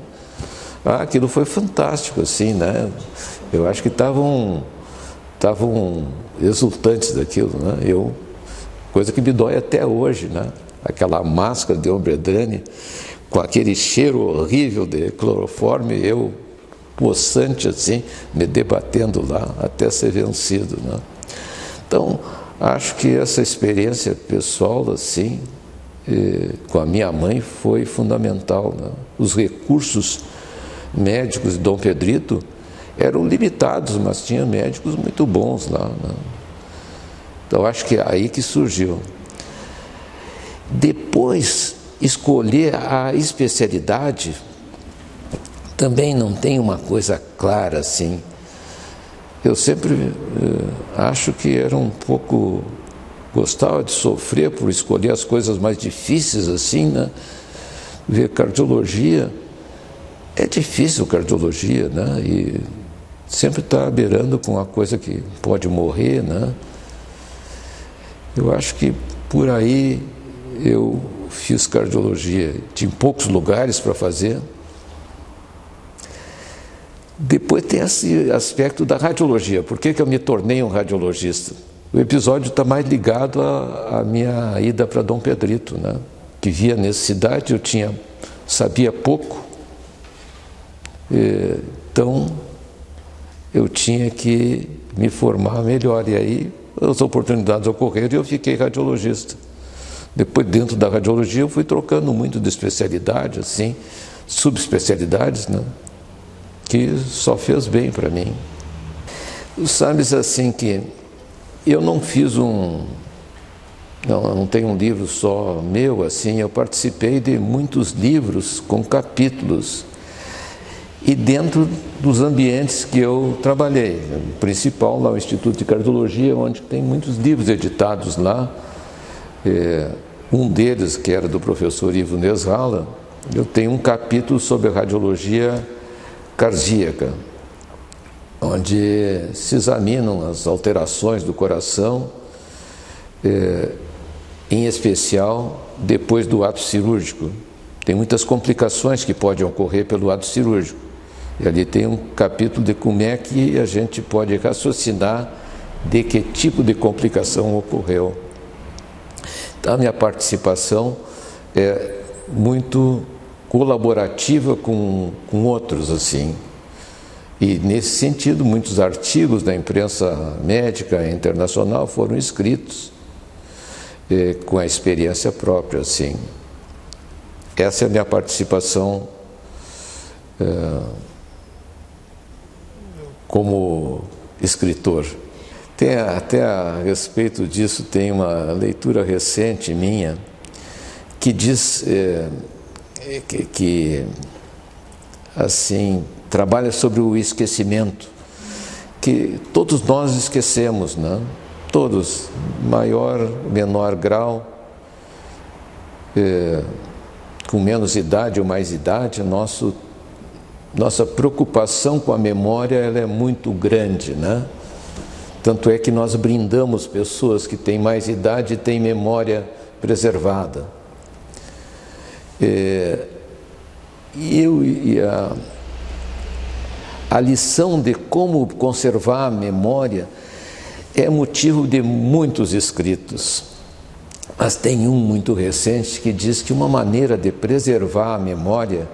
Aquilo foi fantástico, assim, né? Eu acho que estavam exultantes daquilo, né? Coisa que me dói até hoje, né? Aquela máscara de Ombredane, com aquele cheiro horrível de clorofórmio, eu possante assim, me debatendo lá até ser vencido, né? Então, acho que essa experiência pessoal, assim, com a minha mãe foi fundamental, né? Os recursos médicos de Dom Pedrito eram limitados, mas tinha médicos muito bons lá, né? Então, acho que é aí que surgiu. Depois, escolher a especialidade também não tem uma coisa clara assim. Eu sempre acho que era um pouco, gostava de sofrer por escolher as coisas mais difíceis assim, né? Ver cardiologia, é difícil cardiologia, né? E sempre está beirando com uma coisa que pode morrer, né? Eu acho que por aí eu fiz cardiologia, tinha poucos lugares para fazer. Depois tem esse aspecto da radiologia. Por que eu me tornei um radiologista? O episódio está mais ligado à minha ida para Dom Pedrito, né? Que via necessidade, eu sabia pouco, então eu tinha que me formar melhor, e aí as oportunidades ocorreram e eu fiquei radiologista. Depois, dentro da radiologia, eu fui trocando muito de especialidade, assim, subespecialidades, né? Que só fez bem para mim. Sabes, assim, que eu não fiz eu não tenho um livro só meu, assim, eu participei de muitos livros com capítulos, e dentro dos ambientes que eu trabalhei, o principal lá, o Instituto de Cardiologia, onde tem muitos livros editados lá. Um deles, que era do professor Ivo Nesralla, eu tenho um capítulo sobre a radiologia cardíaca, onde se examinam as alterações do coração, em especial depois do ato cirúrgico. Tem muitas complicações que podem ocorrer pelo ato cirúrgico. E ali tem um capítulo de como é que a gente pode raciocinar de que tipo de complicação ocorreu. Então, a minha participação é muito colaborativa com outros, assim. E, nesse sentido, muitos artigos da imprensa médica internacional foram escritos com a experiência própria, assim. Essa é a minha participação como escritor. Até a respeito disso, tem uma leitura recente minha que diz que assim, trabalha sobre o esquecimento, que todos nós esquecemos, né? Todos, maior, menor grau, com menos idade ou mais idade, nossa preocupação com a memória ela é muito grande, né? Tanto é que nós brindamos pessoas que têm mais idade e têm memória preservada. A lição de como conservar a memória é motivo de muitos escritos, mas tem um muito recente que diz que uma maneira de preservar a memória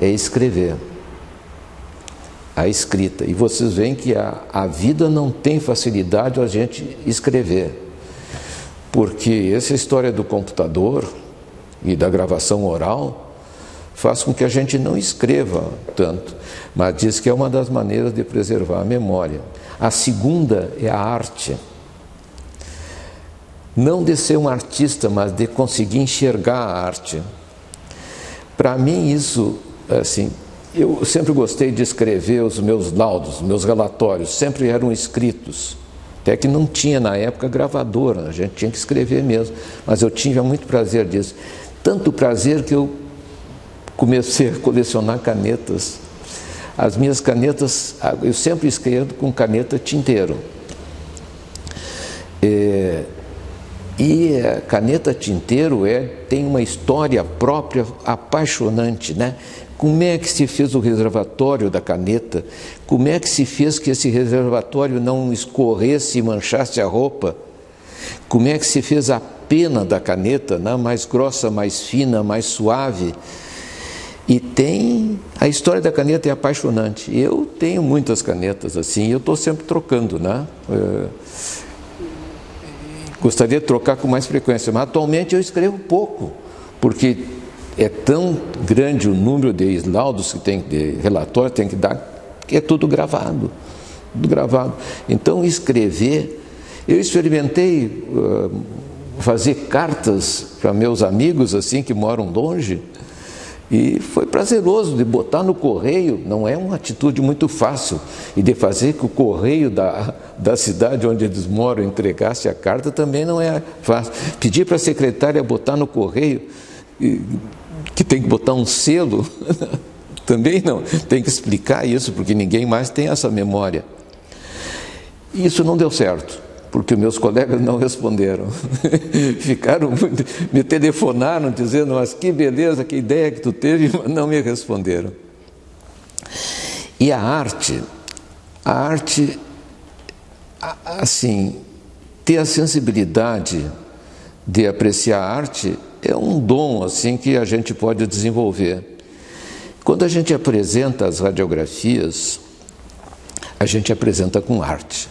é escrever, a escrita. E vocês veem que a vida não tem facilidade a gente escrever, porque essa história do computador e da gravação oral faz com que a gente não escreva tanto, mas diz que é uma das maneiras de preservar a memória. A segunda é a arte. Não de ser um artista, mas de conseguir enxergar a arte. Para mim isso, assim, eu sempre gostei de escrever os meus laudos, meus relatórios, sempre eram escritos. Até que não tinha na época gravadora, a gente tinha que escrever mesmo, mas eu tinha muito prazer disso. Tanto prazer que eu comecei a colecionar canetas. As minhas canetas, eu sempre escrevo com caneta tinteiro. E a caneta tinteiro tem uma história própria apaixonante, né? Como é que se fez o reservatório da caneta? Como é que se fez que esse reservatório não escorresse e manchasse a roupa? Como é que se fez a pena da caneta, né? Mais grossa, mais fina, mais suave? E a história da caneta é apaixonante. Eu tenho muitas canetas assim, eu estou sempre trocando, né? Gostaria de trocar com mais frequência, mas atualmente eu escrevo pouco, porque é tão grande o número de laudos que tem, de relatórios tem que dar, que é tudo gravado, tudo gravado. Então escrever, eu experimentei fazer cartas para meus amigos assim que moram longe, e foi prazeroso de botar no correio. Não é uma atitude muito fácil, e de fazer que o correio da cidade onde eles moram entregasse a carta também não é fácil. Pedir para a secretária botar no correio, que tem que botar um selo, também não, tem que explicar isso, porque ninguém mais tem essa memória. Isso não deu certo, porque meus colegas não responderam. Me telefonaram dizendo, mas que beleza, que ideia que tu teve, mas não me responderam. E a arte, assim, ter a sensibilidade de apreciar a arte é um dom assim que a gente pode desenvolver. Quando a gente apresenta as radiografias, a gente apresenta com arte.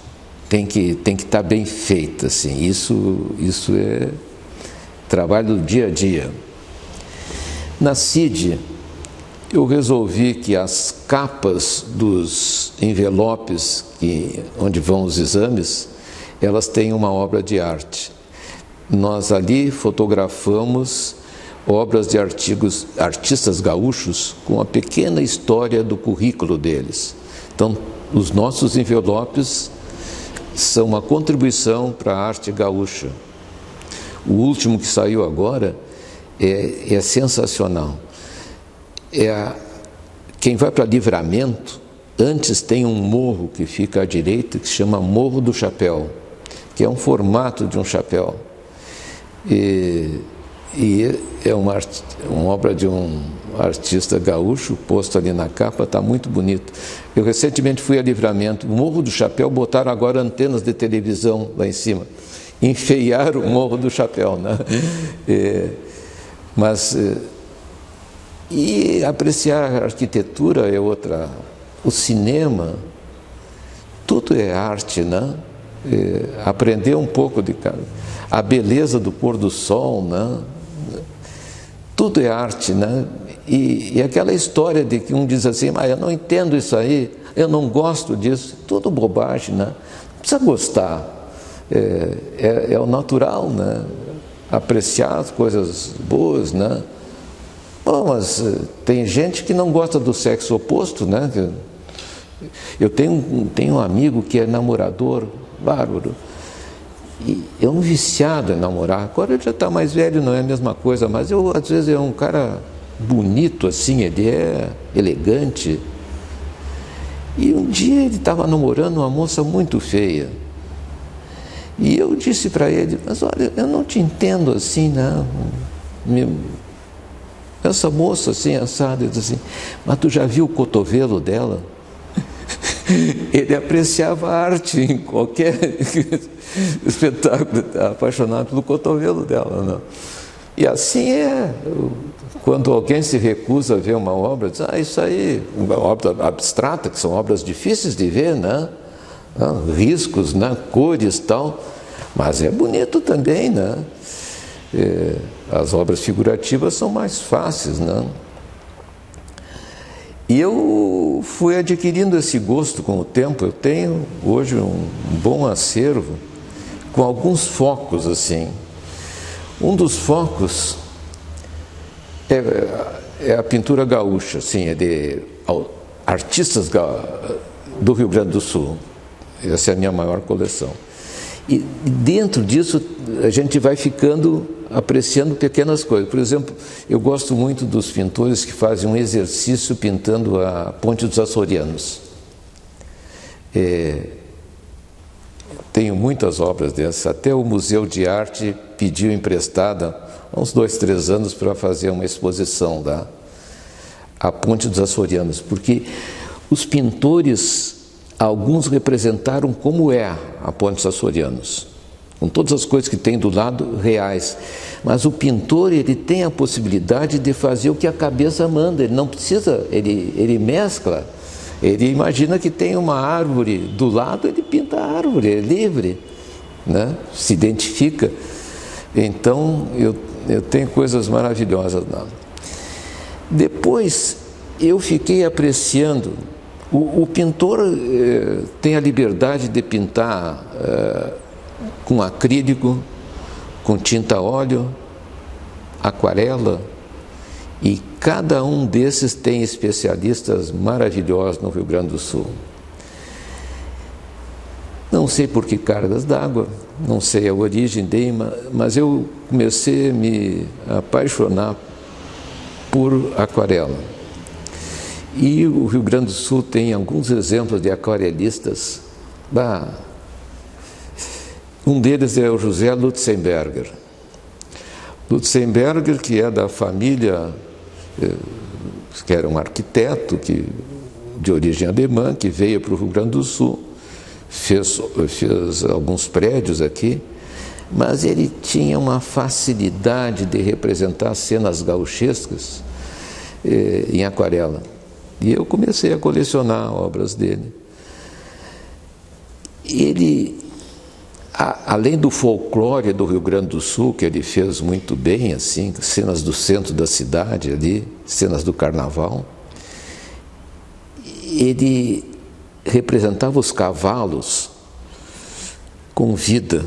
Tem que estar bem feita, assim. Isso é trabalho do dia a dia. Na CID, eu resolvi que as capas dos envelopes onde vão os exames, elas têm uma obra de arte. Nós ali fotografamos obras de artistas gaúchos com a pequena história do currículo deles. Então, os nossos envelopes são uma contribuição para a arte gaúcha. O último que saiu agora é sensacional. Quem vai para Livramento, antes tem um morro que fica à direita, que se chama Morro do Chapéu, que é um formato de um chapéu. E é uma obra de um artista gaúcho, posto ali na capa, está muito bonito. Eu recentemente fui a Livramento, o Morro do Chapéu, botaram agora antenas de televisão lá em cima, enfeiaram o Morro do Chapéu, né? E apreciar a arquitetura é outra, o cinema, tudo é arte, né? Aprender um pouco a beleza do pôr do sol, né? Tudo é arte, né? E aquela história de que um diz assim, eu não entendo isso aí, eu não gosto disso, tudo bobagem, né? Não precisa gostar. é o natural, né? Apreciar as coisas boas, né? Bom, mas tem gente que não gosta do sexo oposto, né? Eu tenho um amigo que é namorador, bárbaro, e é um viciado em namorar. Agora ele já está mais velho, não é a mesma coisa, mas às vezes é um cara bonito assim, ele é elegante. E um dia ele estava namorando uma moça muito feia. E eu disse para ele, mas olha, eu não te entendo assim, não. Essa moça assim, assada, ele disse assim, mas tu já viu o cotovelo dela? Ele apreciava a arte em qualquer espetáculo, apaixonado pelo cotovelo dela, não? E assim é, quando alguém se recusa a ver uma obra, diz, isso aí, uma obra abstrata, que são obras difíceis de ver, né? Riscos, né? Cores e tal, mas é bonito também, né? As obras figurativas são mais fáceis, né? E eu fui adquirindo esse gosto com o tempo. Eu tenho hoje um bom acervo com alguns focos assim. Um dos focos é a pintura gaúcha, assim, é de artistas do Rio Grande do Sul. Essa é a minha maior coleção. E dentro disso a gente vai apreciando pequenas coisas. Por exemplo, eu gosto muito dos pintores que fazem um exercício pintando a Ponte dos Açorianos. Tenho muitas obras dessas. Até o Museu de Arte pediu emprestada há uns 2, 3 anos para fazer uma exposição a Ponte dos Açorianos, porque os pintores, alguns representaram como é a Ponte dos Açorianos, com todas as coisas que tem do lado reais, mas o pintor, ele tem a possibilidade de fazer o que a cabeça manda, ele não precisa, ele mescla, ele imagina que tem uma árvore do lado, ele pinta a árvore, é livre, né? Se identifica. Então eu tenho coisas maravilhosas lá. Depois eu fiquei apreciando, o pintor tem a liberdade de pintar com acrílico, com tinta a óleo, aquarela, e cada um desses tem especialistas maravilhosos no Rio Grande do Sul. Não sei por que cargas d'água, não sei a origem dele, mas eu comecei a me apaixonar por aquarela. E o Rio Grande do Sul tem alguns exemplos de aquarelistas. Um deles é o José Lutzenberger. Lutzenberger, que é da família, que era um arquiteto de origem alemã, que veio para o Rio Grande do Sul, fez alguns prédios aqui, mas ele tinha uma facilidade de representar cenas gauchescas em aquarela. E eu comecei a colecionar obras dele. Ele, além do folclore do Rio Grande do Sul, que ele fez muito bem, assim, cenas do centro da cidade ali, cenas do carnaval, ele representava os cavalos com vida.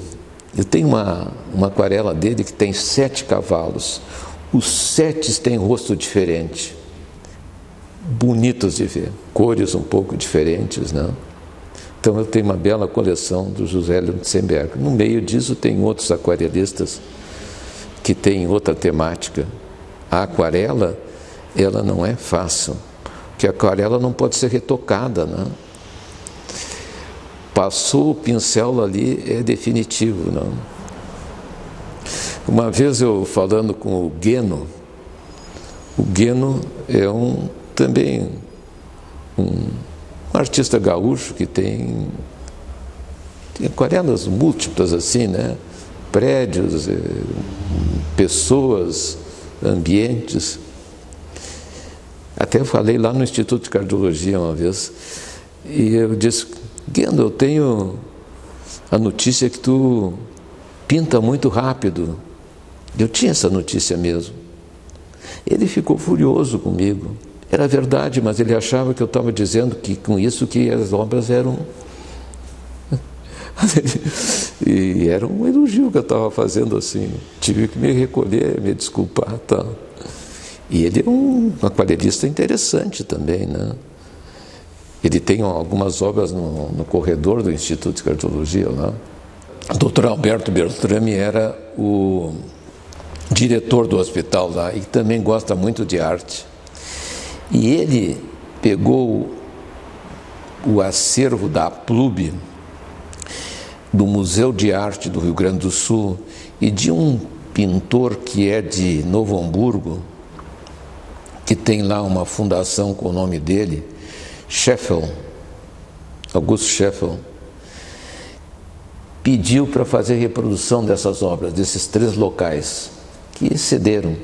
Eu tenho uma aquarela dele que tem 7 cavalos. Os 7 têm rosto diferente, bonitos de ver, cores um pouco diferentes, né? Então eu tenho uma bela coleção do José Lutzenberger. No meio disso tem outros aquarelistas que têm outra temática. A aquarela, ela não é fácil, porque a aquarela não pode ser retocada, né? Passou o pincel ali, é definitivo, não? Uma vez eu falando com o Gueno é também um artista gaúcho que tem aquarelas múltiplas assim, né? Prédios, pessoas, ambientes. Até falei lá no Instituto de Cardiologia uma vez, e eu disse, Gueno, eu tenho a notícia que tu pinta muito rápido. Eu tinha essa notícia mesmo. Ele ficou furioso comigo. Era verdade, mas ele achava que eu estava dizendo que com isso que as obras eram... E era um elogio que eu estava fazendo assim. Tive que me recolher, me desculpar, tá. E ele é um aquarelista interessante também, né? Ele tem algumas obras no corredor do Instituto de Cartologia lá. O Dr. Alberto Beltrame era o diretor do hospital lá e também gosta muito de arte. E ele pegou o acervo da Aplube, do Museu de Arte do Rio Grande do Sul, e de um pintor que é de Novo Hamburgo, que tem lá uma fundação com o nome dele, Scheffel, Augusto Scheffel, pediu para fazer reprodução dessas obras, desses 3 locais, que cederam.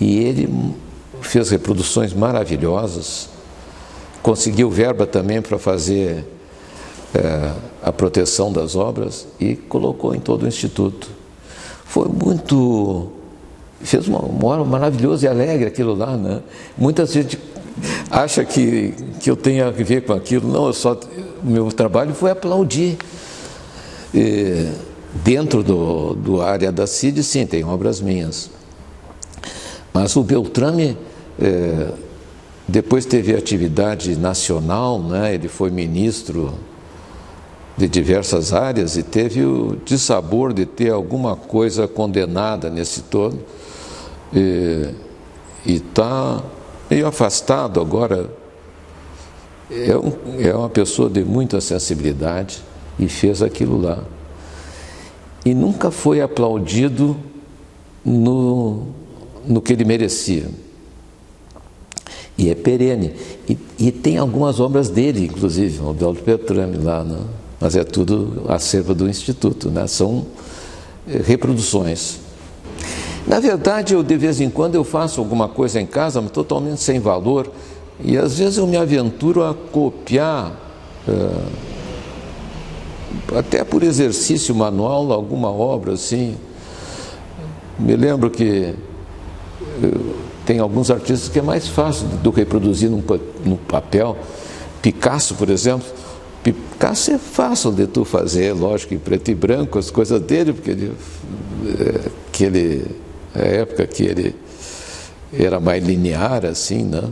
E ele fez reproduções maravilhosas, conseguiu verba também para fazer a proteção das obras e colocou em todo o Instituto. Foi muito... fez uma hora maravilhosa e alegre aquilo lá, né? Muita gente acha que eu tenho a ver com aquilo. Não, o meu trabalho foi aplaudir. Dentro do área da CID, sim, tem obras minhas. Mas o Beltrame depois teve atividade nacional, né? Ele foi ministro de diversas áreas e teve o dissabor de ter alguma coisa condenada nesse todo. E está meio afastado agora. É uma pessoa de muita sensibilidade e fez aquilo lá. E nunca foi aplaudido no que ele merecia. E é perene. E tem algumas obras dele, inclusive, o Alberto Beltrame lá, né? Mas é tudo acervo do Instituto, né? São reproduções. Na verdade, de vez em quando eu faço alguma coisa em casa, mas totalmente sem valor, e às vezes eu me aventuro a copiar, até por exercício manual, alguma obra assim. Me lembro que tem alguns artistas que é mais fácil do que reproduzir no papel. Picasso, por exemplo. Picasso é fácil de tu fazer, lógico, em preto e branco, as coisas dele, porque a época que ele era mais linear, assim, né?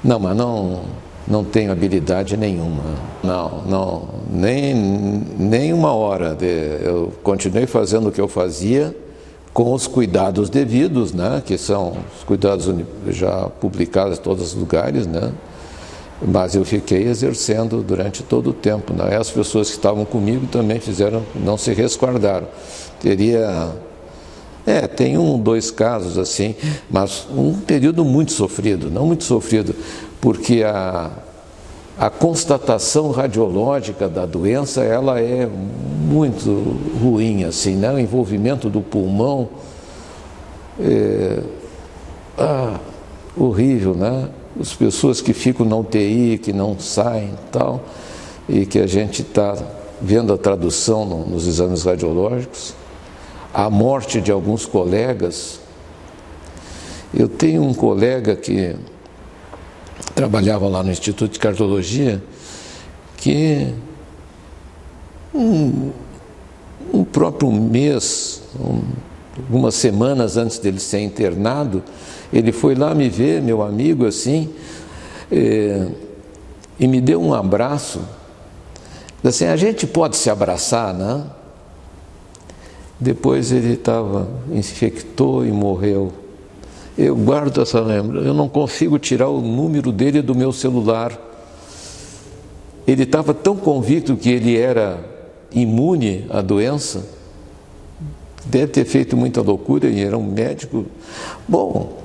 Não, mas não tenho habilidade nenhuma. Não, nem uma hora. Eu continuei fazendo o que eu fazia com os cuidados devidos, né? Que são os cuidados já publicados em todos os lugares, né? Mas eu fiquei exercendo durante todo o tempo, né? As pessoas que estavam comigo também não se resguardaram. Tem 2 casos assim, mas um período muito sofrido, não muito sofrido, porque a constatação radiológica da doença, ela é muito ruim, assim, né? O envolvimento do pulmão horrível, né? As pessoas que ficam na UTI, que não saem e tal, e que a gente está vendo a tradução nos exames radiológicos, a morte de alguns colegas. Eu tenho um colega que trabalhava lá no Instituto de Cartologia, que um próprio mês, algumas semanas antes dele ser internado, ele foi lá me ver, meu amigo, assim, e me deu um abraço. Assim, a gente pode se abraçar, né? Depois ele infectou e morreu. Eu guardo essa lembrança, eu não consigo tirar o número dele do meu celular. Ele estava tão convicto que ele era imune à doença, deve ter feito muita loucura, e era um médico. Bom,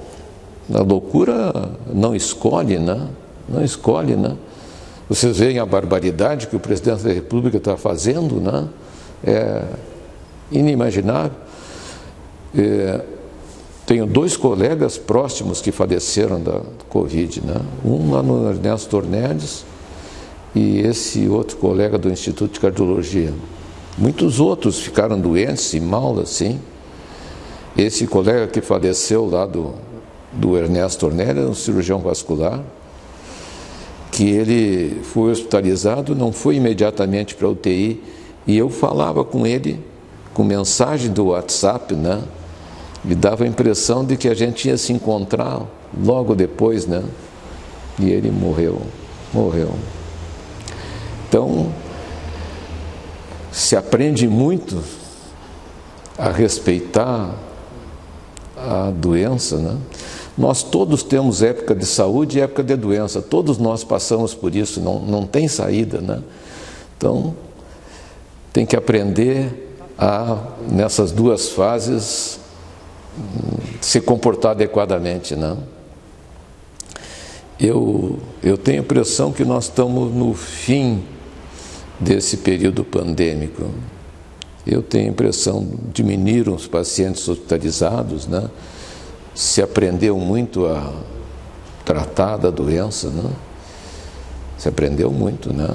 a loucura não escolhe, né? Não escolhe, né? Vocês veem a barbaridade que o presidente da República está fazendo, né? É inimaginável. Tenho 2 colegas próximos que faleceram da Covid, né? Um lá no Ernesto Tornedes e esse outro colega do Instituto de Cardiologia. Muitos outros ficaram doentes e mal, assim. Esse colega que faleceu lá do Ernesto Tornedes era um cirurgião vascular, que ele foi hospitalizado, não foi imediatamente para a UTI, E eu falava com ele, com mensagem do WhatsApp, né? Me dava a impressão de que a gente ia se encontrar logo depois, né? E ele morreu. Então, se aprende muito a respeitar a doença, né? Nós todos temos época de saúde e época de doença, todos nós passamos por isso, não tem saída, né? Então, tem que aprender a, nessas duas fases, se comportar adequadamente, né? Eu tenho a impressão que nós estamos no fim desse período pandêmico. Eu tenho a impressão, diminuíram os pacientes hospitalizados, né? Se aprendeu muito a tratar da doença, né? Se aprendeu muito, né?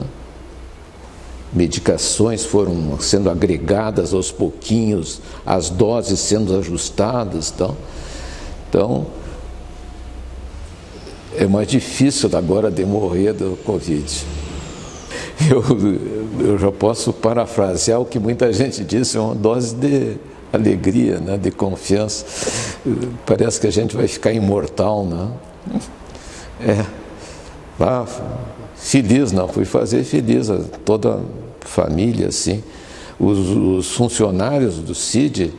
Medicações foram sendo agregadas aos pouquinhos, as doses sendo ajustadas, então é mais difícil agora de morrer do Covid. Eu já posso parafrasear o que muita gente disse, é uma dose de alegria, né, de confiança. Parece que a gente vai ficar imortal, né? Feliz, não, fui fazer feliz toda a família, assim. Os funcionários do CID,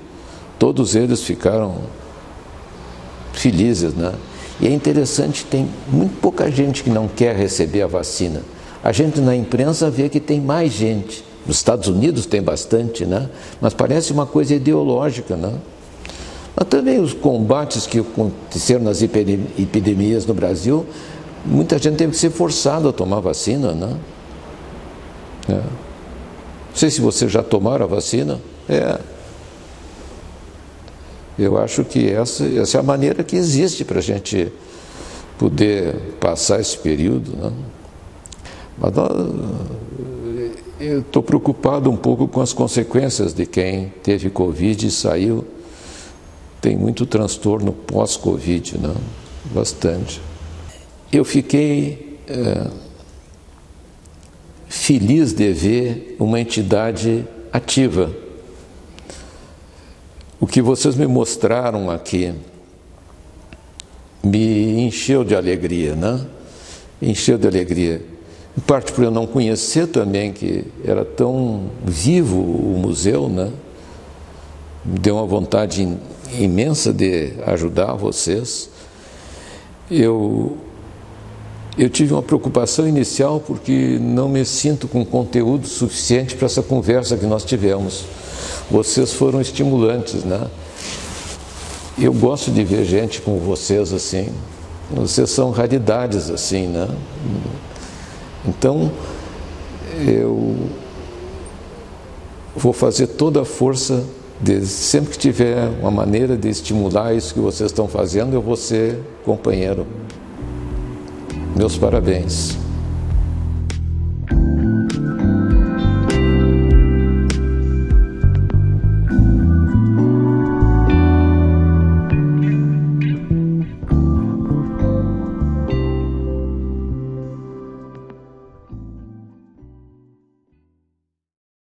todos eles ficaram felizes, né? E é interessante, tem muito pouca gente que não quer receber a vacina. A gente na imprensa vê que tem mais gente. Nos Estados Unidos tem bastante, né? Mas parece uma coisa ideológica, né? Mas também os combates que aconteceram nas epidemias no Brasil, muita gente teve que ser forçada a tomar vacina, né? Não sei se vocês já tomaram a vacina. Eu acho que essa é a maneira que existe para a gente poder passar esse período, né? Mas eu estou preocupado um pouco com as consequências de quem teve Covid e saiu. Tem muito transtorno pós-Covid, né? Bastante. Eu fiquei feliz de ver uma entidade ativa. O que vocês me mostraram aqui me encheu de alegria, né? Encheu de alegria. Em parte por eu não conhecer também, que era tão vivo o museu, né? Me deu uma vontade imensa de ajudar vocês. Eu tive uma preocupação inicial porque não me sinto com conteúdo suficiente para essa conversa que nós tivemos. Vocês foram estimulantes, né? Eu gosto de ver gente como vocês assim. Vocês são raridades assim, né? Então, eu vou fazer toda a força sempre que tiver uma maneira de estimular isso que vocês estão fazendo, eu vou ser companheiro. Meus parabéns.